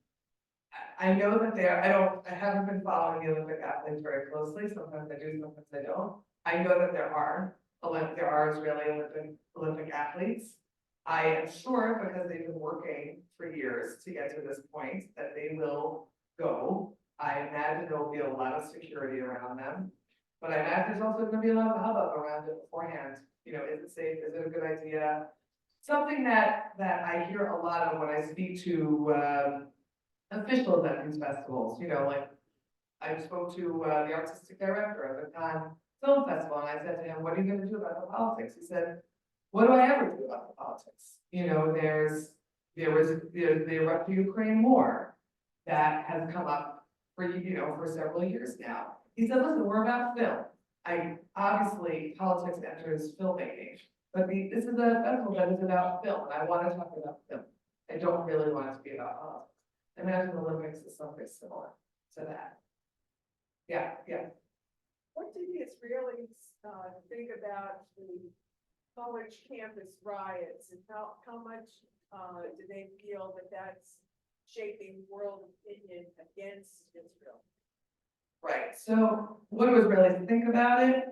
I know that I haven't been following the Olympic athletes very closely. Sometimes I do, sometimes I don't. I know that there are Israeli Olympic athletes. I am sure, because they've been working for years to get to this point, that they will go. I imagine there will be a lot of security around them, but I imagine there's also gonna be a lot of hubbub around it beforehand. Is it safe? Is it a good idea? Something that I hear a lot of when I speak to officials at these festivals, like I spoke to the artistic director of the Cannes Film Festival, and I said to him, what are you gonna do about the politics? He said, what do I ever do about the politics? There was the Russia Ukraine war that has come up for several years now. He said, listen, we're about film. Obviously politics enters filmmaking, but this is a festival that is about film, and I want to talk about film. I don't really want it to be about politics. I imagine the Olympics is something similar to that. Yeah. What do the Israelis think about the college campus riots, and how much do they feel that that's shaping world opinion against Israel? Right, so what do Israelis think about it?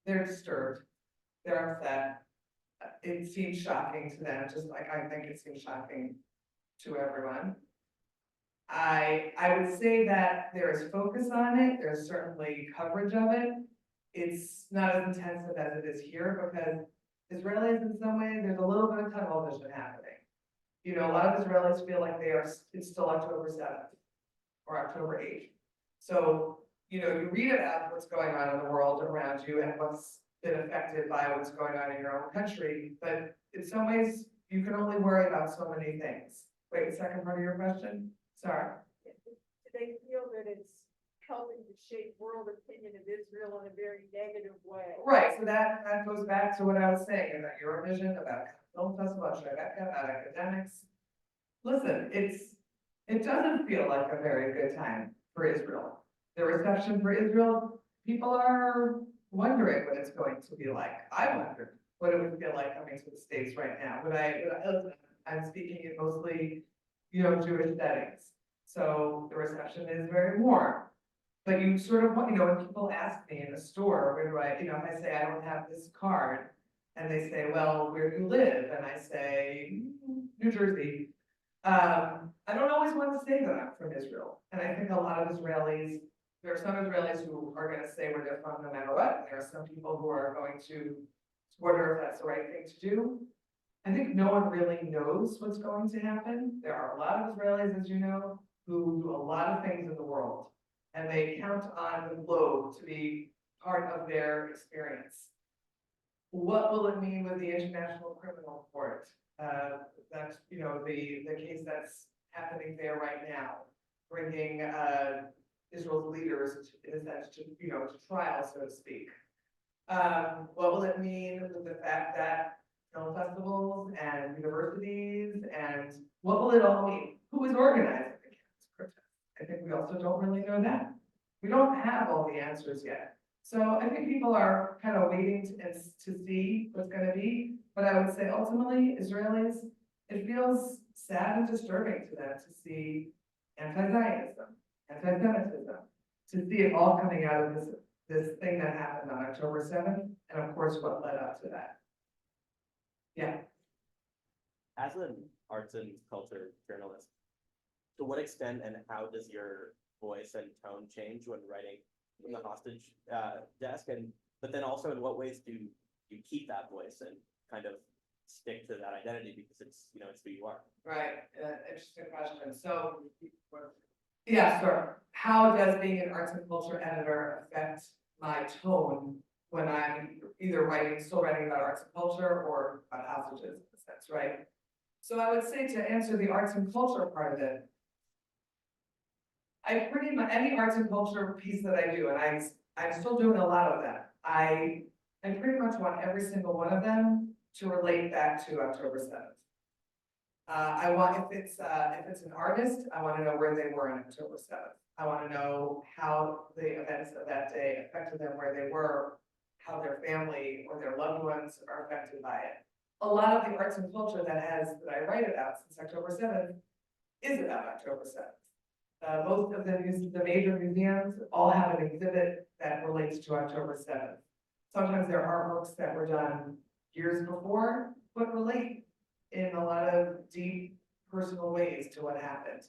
They're disturbed, they're upset. It seems shocking to them, just like I think it seems shocking to everyone. I would say that there is focus on it, there's certainly coverage of it. It's not as intensive as it is here, because Israelis in some ways, there's a little bit of tunnel vision happening. A lot of Israelis feel like it's still October 7th or October 8th. So, you read about what's going on in the world around you and what's been affected by what's going on in your own country, but in some ways, you can only worry about so many things. Wait, the second part of your question? Sorry. Do they feel that it's helping to shape world opinion of Israel in a very negative way? Right, so that goes back to what I was saying about Eurovision, about film festival, about Tribeca, about academics. Listen, it doesn't feel like a very good time for Israel. The reception for Israel, people are wondering what it's going to be like. I wonder what it would feel like coming to the States right now. I'm speaking in mostly, Jewish settings. So the reception is very warm. But you sort of want, when people ask me in a store, where do I, if I say I don't have this card, and they say, well, where do you live? And I say, New Jersey. I don't always want to say that I'm from Israel. And I think a lot of Israelis, there are some Israelis who are going to say where they're from no matter what. And there are some people who are going to wonder if that's the right thing to do. I think no one really knows what's going to happen. There are a lot of Israelis, as you know, who do a lot of things in the world. And they count on the globe to be part of their experience. What will it mean with the International Criminal Court? That's, you know, the case that's happening there right now, bringing, Israel's leaders, in a sense, to, you know, to trial, so to speak. What will it mean with the fact that film festivals and universities, and what will it all mean? Who is organizing the campus protest? I think we also don't really know that. We don't have all the answers yet. So I think people are kind of waiting to see what's gonna be, but I would say ultimately, Israelis, it feels sad and disturbing to them to see anti-Zionism, anti-Semitism, to see it all coming out of this thing that happened on October 7th, and of course, what led up to that. Yeah. As an arts and culture journalist, to what extent and how does your voice and tone change when writing from the hostage desk? But then also, in what ways do you keep that voice and kind of stick to that identity because it's, you know, it's who you are? Right, interesting question. So, yeah, sure. How does being an arts and culture editor affect my tone when I'm either still writing about arts and culture or about hostages, in a sense, right? So I would say, to answer the arts and culture part of it, I pretty much, any arts and culture piece that I do, and I'm still doing a lot of that, I pretty much want every single one of them to relate back to October 7th. I want, if it's an artist, I want to know where they were on October 7th. I want to know how the events of that day affected them, where they were, how their family or their loved ones are affected by it. A lot of the arts and culture that I write about since October 7th is about October 7th. Most of the major museums all have an exhibit that relates to October 7th. Sometimes there are artworks that were done years before, but relate in a lot of deep personal ways to what happened.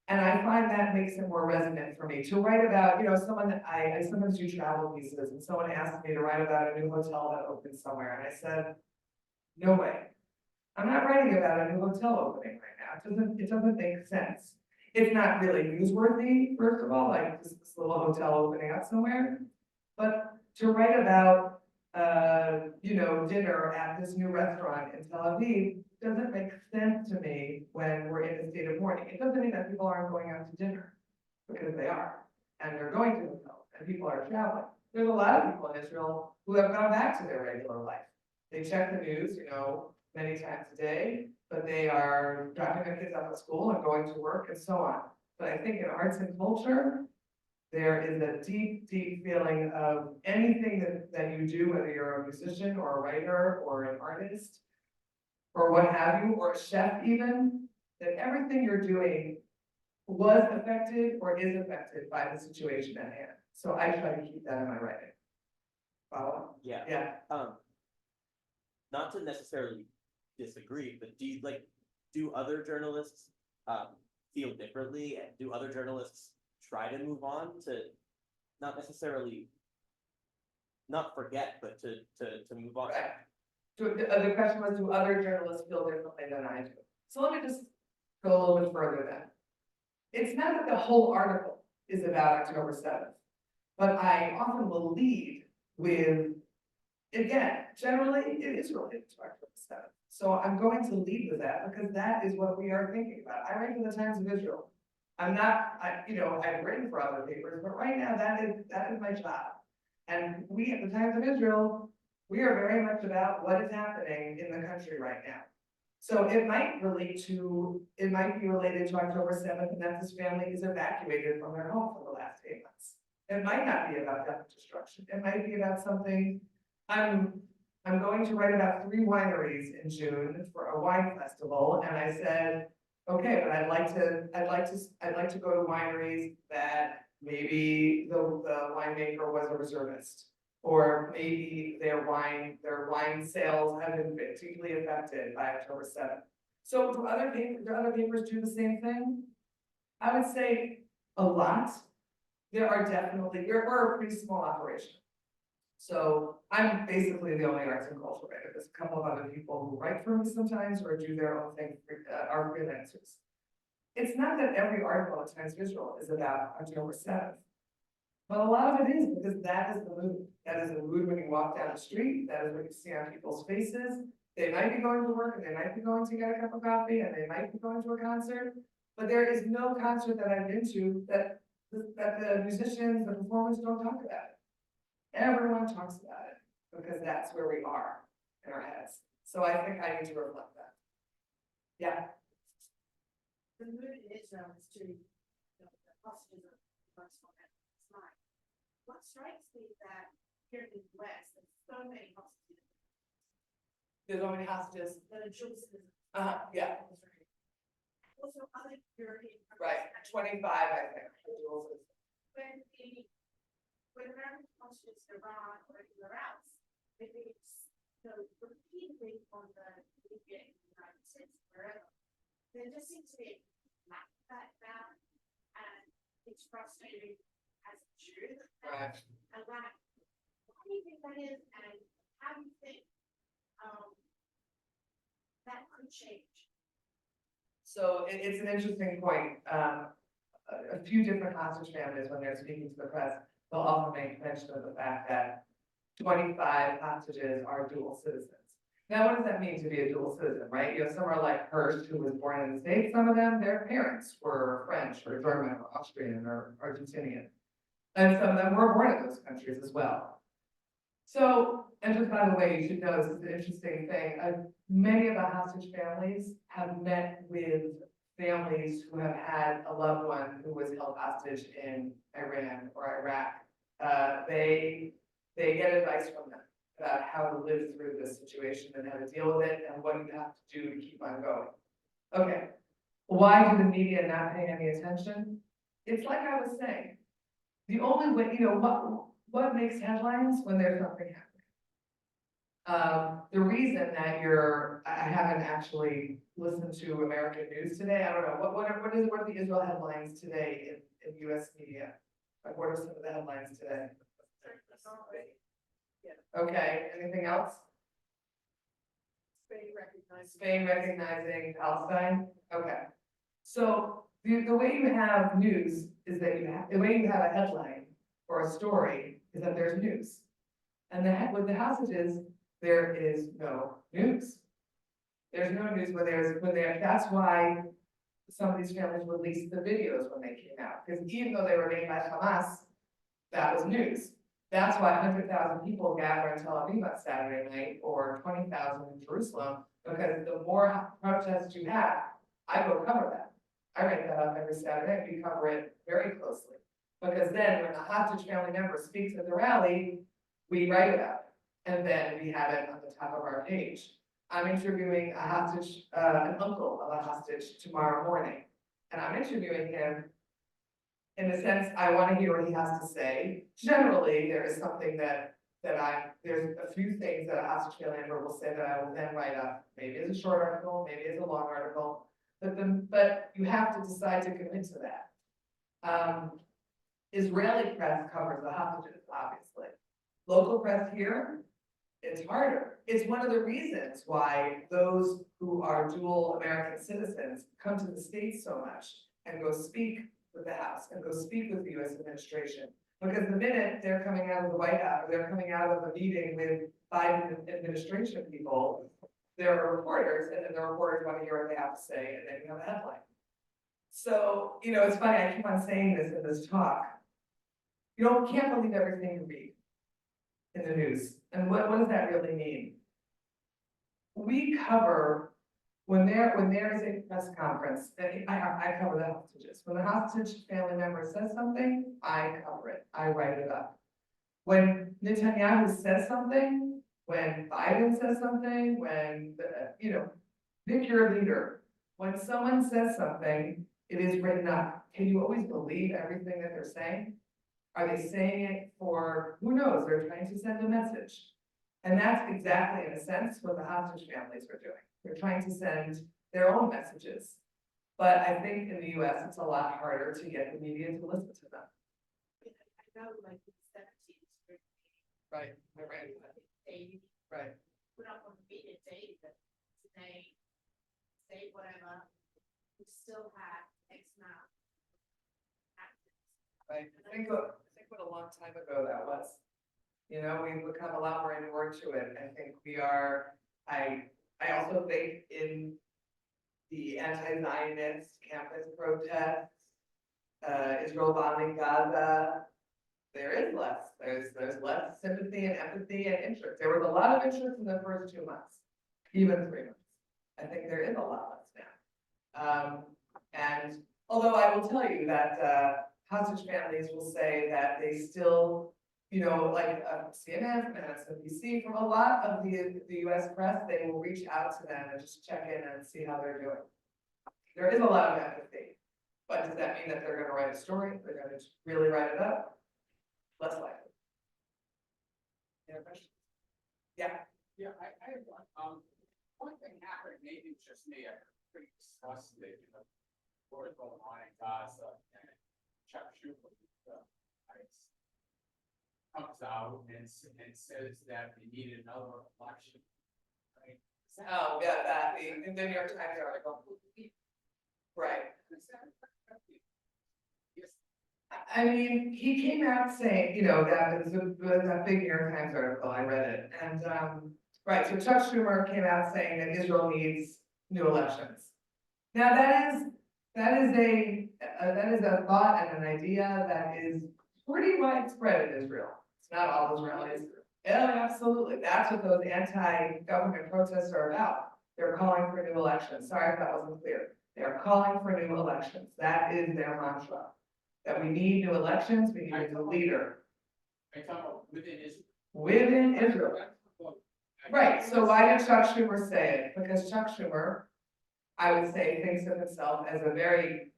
And I find that makes it more resonant for me to write about, you know, someone that I sometimes do travel pieces, and someone asked me to write about a new hotel that opened somewhere, and I said, no way. I'm not writing about a new hotel opening right now. It doesn't make sense. It's not really newsworthy, first of all, like this little hotel opening up somewhere. But to write about, you know, dinner at this new restaurant in Tel Aviv doesn't make sense to me when we're in a state of mourning. It doesn't mean that people aren't going out to dinner, because they are, and they're going to hotels, and people are traveling. There's a lot of people in Israel who have gone back to their regular life. They check the news, you know, many times a day, but they are dropping their kids off at school and going to work and so on. But I think in arts and culture, there is a deep, deep feeling of anything that you do, whether you're a musician or a writer or an artist, or what have you, or a chef even, that everything you're doing was affected or is affected by the situation at hand. So I try to keep that in my writing. Follow? Yeah. Yeah. Not to necessarily disagree, but do other journalists feel differently? And do other journalists try to move on to not necessarily not forget, but to move on? Right. The question was, do other journalists feel differently than I do? So let me just go a little bit further then. It's not that the whole article is about October 7th, but I often will lead with, again, generally it is related to October 7th. So I'm going to lead with that because that is what we are thinking about. I write for the Times of Israel. I've written for other papers, but right now that is my job. And we at the Times of Israel, we are very much about what is happening in the country right now. So it might be related to October 7th, and that this family is evacuated from their home for the last 8 months. It might not be about death and destruction. It might be about something. I'm going to write about 3 wineries in June for a wine festival, and I said, okay, but I'd like to go to wineries that maybe the winemaker was a reservist, or maybe their wine sales have been particularly affected by October 7th. So do other papers do the same thing? I would say a lot. There are definitely, we're a pretty small operation. So I'm basically the only arts and culture writer. There's a couple of other people who write for me sometimes or do their own thing, are freelancers. It's not that every article at Times of Israel is about October 7th. But a lot of it is because that is the mood. That is the mood when you walk down the street. That is what you see on people's faces. They might be going to work and they might be going to get a cup of coffee and they might be going to a concert. But there is no concert that I've been to that the musicians, the performers don't talk about it. Everyone talks about it because that's where we are in our heads. So I think I need to reflect that. Yeah. The mood in Israel is to, the hostages of first one at this time. What strikes me is that here in the US, there's so many hostages There's only hostages. that are dual citizens. Yeah, Also other European countries. right. 25, I think. for dual citizens. When American hostages in Iran or anywhere else, they think it's, repeatedly on the media in the United States, wherever. There just seems to be a lack of that now, and it's frustrating as a Jew. Right. And that, what do you think that is, and how do you think, that could change? So it's an interesting point. A few different hostage families, when they're speaking to the press, they'll often make mention of the fact that 25 hostages are dual citizens. Now, what does that mean to be a dual citizen, right? You have somewhere like Hirsch, who was born in the States. Some of them, their parents were French or German or Austrian or Argentinian. And some of them were born in those countries as well. So, and just by the way, you should know, this is an interesting thing. Many of the hostage families have met with families who have had a loved one who was held hostage in Iran or Iraq. They get advice from them about how to live through this situation and how to deal with it and what you have to do to keep on going. Okay, why do the media not pay any attention? It's like I was saying, the only way, what makes headlines when there's something happening? The reason that I haven't actually listened to American news today, I don't know, what are the Israel headlines today in US media? Like, what are some of the headlines today? Okay, anything else? Spain recognizing Palestine? Okay. So the way you have news is that the way you have a headline or a story is that there's news. And with the hostages, there is no news. There's no news that's why some of these families released the videos when they came out. Because even though they were made by Hamas, that was news. That's why 100,000 people gather in Tel Aviv on Saturday night or 20,000 in Jerusalem, because the more protests you have, I go cover that. I write that up every Saturday. We cover it very closely. Because then when the hostage family member speaks at the rally, we write about it. And then we have it on the top of our page. I'm interviewing a hostage, an uncle of a hostage tomorrow morning. And I'm interviewing him in the sense, I want to hear what he has to say. Generally, there is something there's a few things that a hostage family member will say that I will then write up, maybe as a short article, maybe as a long article, but you have to decide to commit to that. Israeli press covers the hostages, obviously. Local press here, it's harder. It's one of the reasons why those who are dual American citizens come to the States so much and go speak with the House and go speak with the US administration. Because the minute they're coming out of the White House, or they're coming out of a meeting with Biden administration people, there are reporters, and then the reporters want to hear what they have to say, and then you have a headline. So, it's funny, I keep on saying this in this talk. You can't believe everything you read in the news. And what does that really mean? We cover, when there is a press conference, I cover the hostages. When the hostage family member says something, I cover it, I write it up. When Netanyahu says something, when Biden says something, when, pick your leader. When someone says something, it is written up. Can you always believe everything that they're saying? Are they saying it for, who knows, they're trying to send a message. And that's exactly, in a sense, what the hostage families are doing. They're trying to send their own messages. But I think in the US, it's a lot harder to get the media to listen to them. I know, like in the 70s, Right, right, right. put up on the media daily that today, say whatever, we still have X amount. Right. I think what a long time ago that was. You know, we've become a lot more inward to it. I think we are, I also think in the anti-Zionist campus protests, Israel bombing Gaza, there is less, there's less sympathy and empathy and interest. There was a lot of interest in the first 2 months, even 3 months. I think there is a lot less now. And although I will tell you that, hostage families will say that they still, you know, like CNN, from MSNBC, from a lot of the US press, they will reach out to them and just check in and see how they're doing. There is a lot of empathy, but does that mean that they're gonna write a story? They're gonna really write it up? Less likely. Yeah, question? Yeah, Yeah, I have one thing happened, maybe it's just me, I pretty disgusted, you know, what's going on in Gaza, and Chuck Schumer, comes out and says that we need another election. Right? oh, yeah, that, the New York Times article. Right. Yes, I mean, he came out saying, you know, that was a big New York Times article, I read it, and, right, so Chuck Schumer came out saying that Israel needs new elections. Now, that is a thought and an idea that is pretty widespread in Israel. It's not all Israelis. Yeah, absolutely, that's what those anti-government protests are about. They're calling for new elections, sorry if that wasn't clear. They're calling for new elections, that is their mantra. That we need new elections, we need a new leader I talk about within Israel. within Israel. Right, so why did Chuck Schumer say it? Because Chuck Schumer, I would say, thinks of himself as a very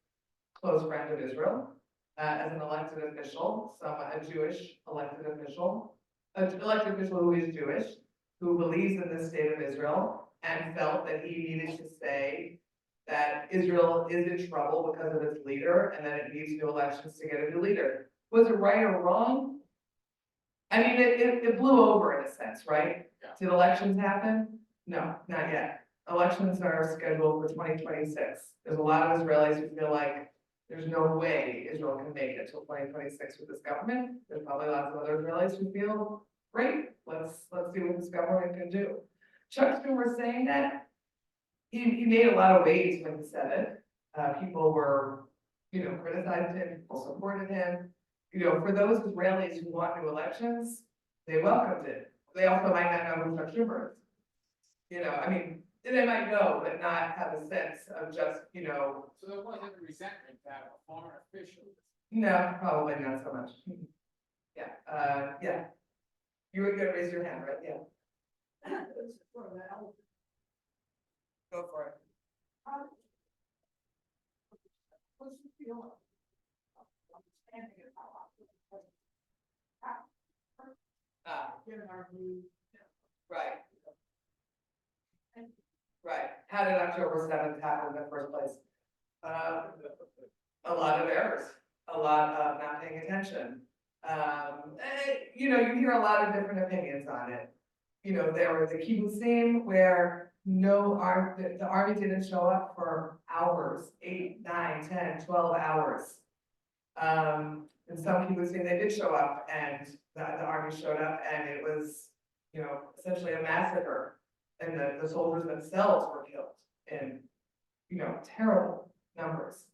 close friend of Israel, as an elected official, a Jewish elected official, who is Jewish, who believes in the state of Israel, and felt that he needed to say that Israel is in trouble because of its leader, and that it needs new elections to get a new leader. Was it right or wrong? I mean, it blew over in a sense, right? Yeah. Did elections happen? No, not yet. Elections are scheduled for 2026. There's a lot of Israelis who feel like there's no way Israel can make it till 2026 with this government. There's probably lots of other Israelis who feel, great, let's see what this government can do. Chuck Schumer saying that, he made a lot of waves when he said it. People were, you know, criticized him, people supported him. You know, for those Israelis who want new elections, they welcomed it. They also might not know who Chuck Schumer is. You know, I mean, they might know, but not have a sense of just, you know. So there wasn't a resentment that a foreign official. No, probably not so much. Yeah, yeah. You were gonna raise your hand, right? Yeah. Go for it. What's the feeling? Understanding of how, given our new. Right. Right. How did October 7th happen in the first place? A lot of errors, a lot of not paying attention. You know, you hear a lot of different opinions on it. You know, there was the kibbutzim where the army didn't show up for hours, 8, 9, 10, 12 hours. In some kibbutzim, they did show up and the army showed up and it was, you know, essentially a massacre. And the soldiers themselves were killed in, you know, terrible numbers.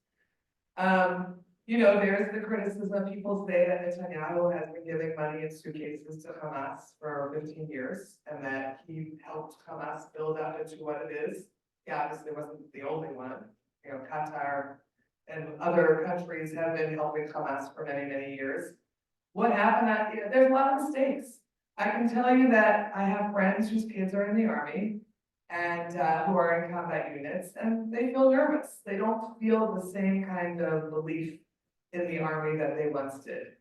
You know, there's the criticism, people say that Netanyahu has been giving money in suitcases to Hamas for 15 years, and that he helped Hamas build up into what it is. He obviously wasn't the only one, you know, Qatar and other countries have been helping Hamas for many, many years. What happened, you know, there's a lot of mistakes. I can tell you that I have friends whose kids are in the army and who are in combat units, and they feel nervous. They don't feel the same kind of belief in the army that they once did.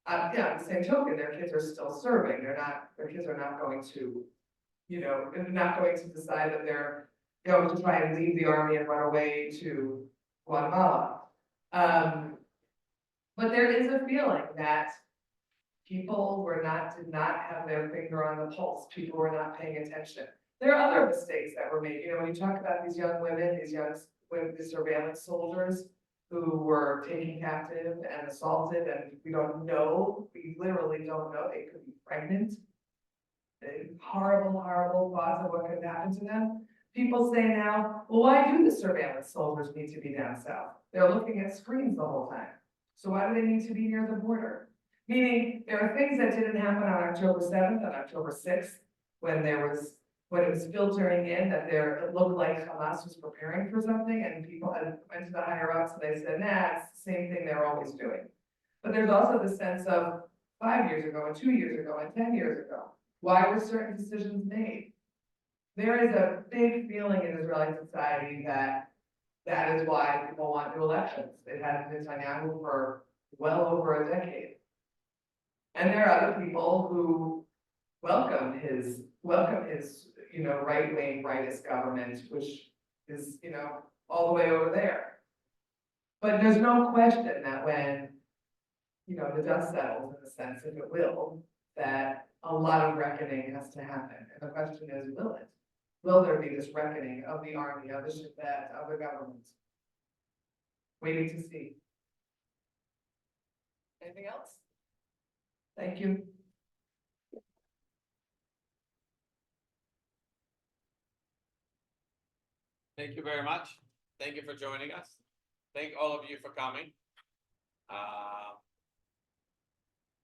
Yeah, on the same token, their kids are still serving. Their kids are not going to, you know, not going to decide that they're going to try and leave the army and run away to Guatemala. But there is a feeling that people did not have their finger on the pulse. People were not paying attention. There are other mistakes that were made. You know, when you talk about these young women, these surveillance soldiers, who were taken captive and assaulted, and we don't know, we literally don't know, they could be pregnant. Horrible, horrible thoughts of what could happen to them. People say now, well, why do the surveillance soldiers need to be down south? They're looking at screens the whole time. So why do they need to be near the border? Meaning, there are things that didn't happen on October 7th, on October 6th, when it was filtering in that it looked like Hamas was preparing for something, and people had went to the higher ups and they said, nah, it's the same thing they're always doing. But there's also the sense of 5 years ago, and 2 years ago, and 10 years ago, why were certain decisions made? There is a big feeling in Israeli society that is why people want new elections. They've had Netanyahu for well over a decade. And there are other people who welcome his, right-wing, rightist government, which is, all the way over there. But there's no question that when, the dust settles, in a sense, if it will, that a lot of reckoning has to happen. And the question is, will it? Will there be this reckoning of the army, of the Shabbat, of the government? Waiting to see. Anything else? Thank you. Thank you very much. Thank you for joining us. Thank all of you for coming.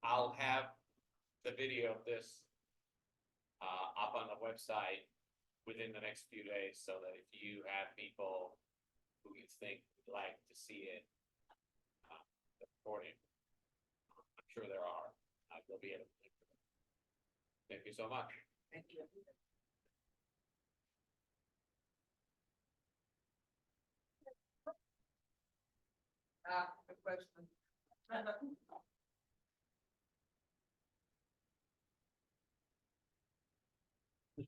I'll have the video of this up on the website within the next few days, so that if you have people who you think would like to see it, the recording, I'm sure there are, you'll be able to. Thank you so much. Thank you. Good question.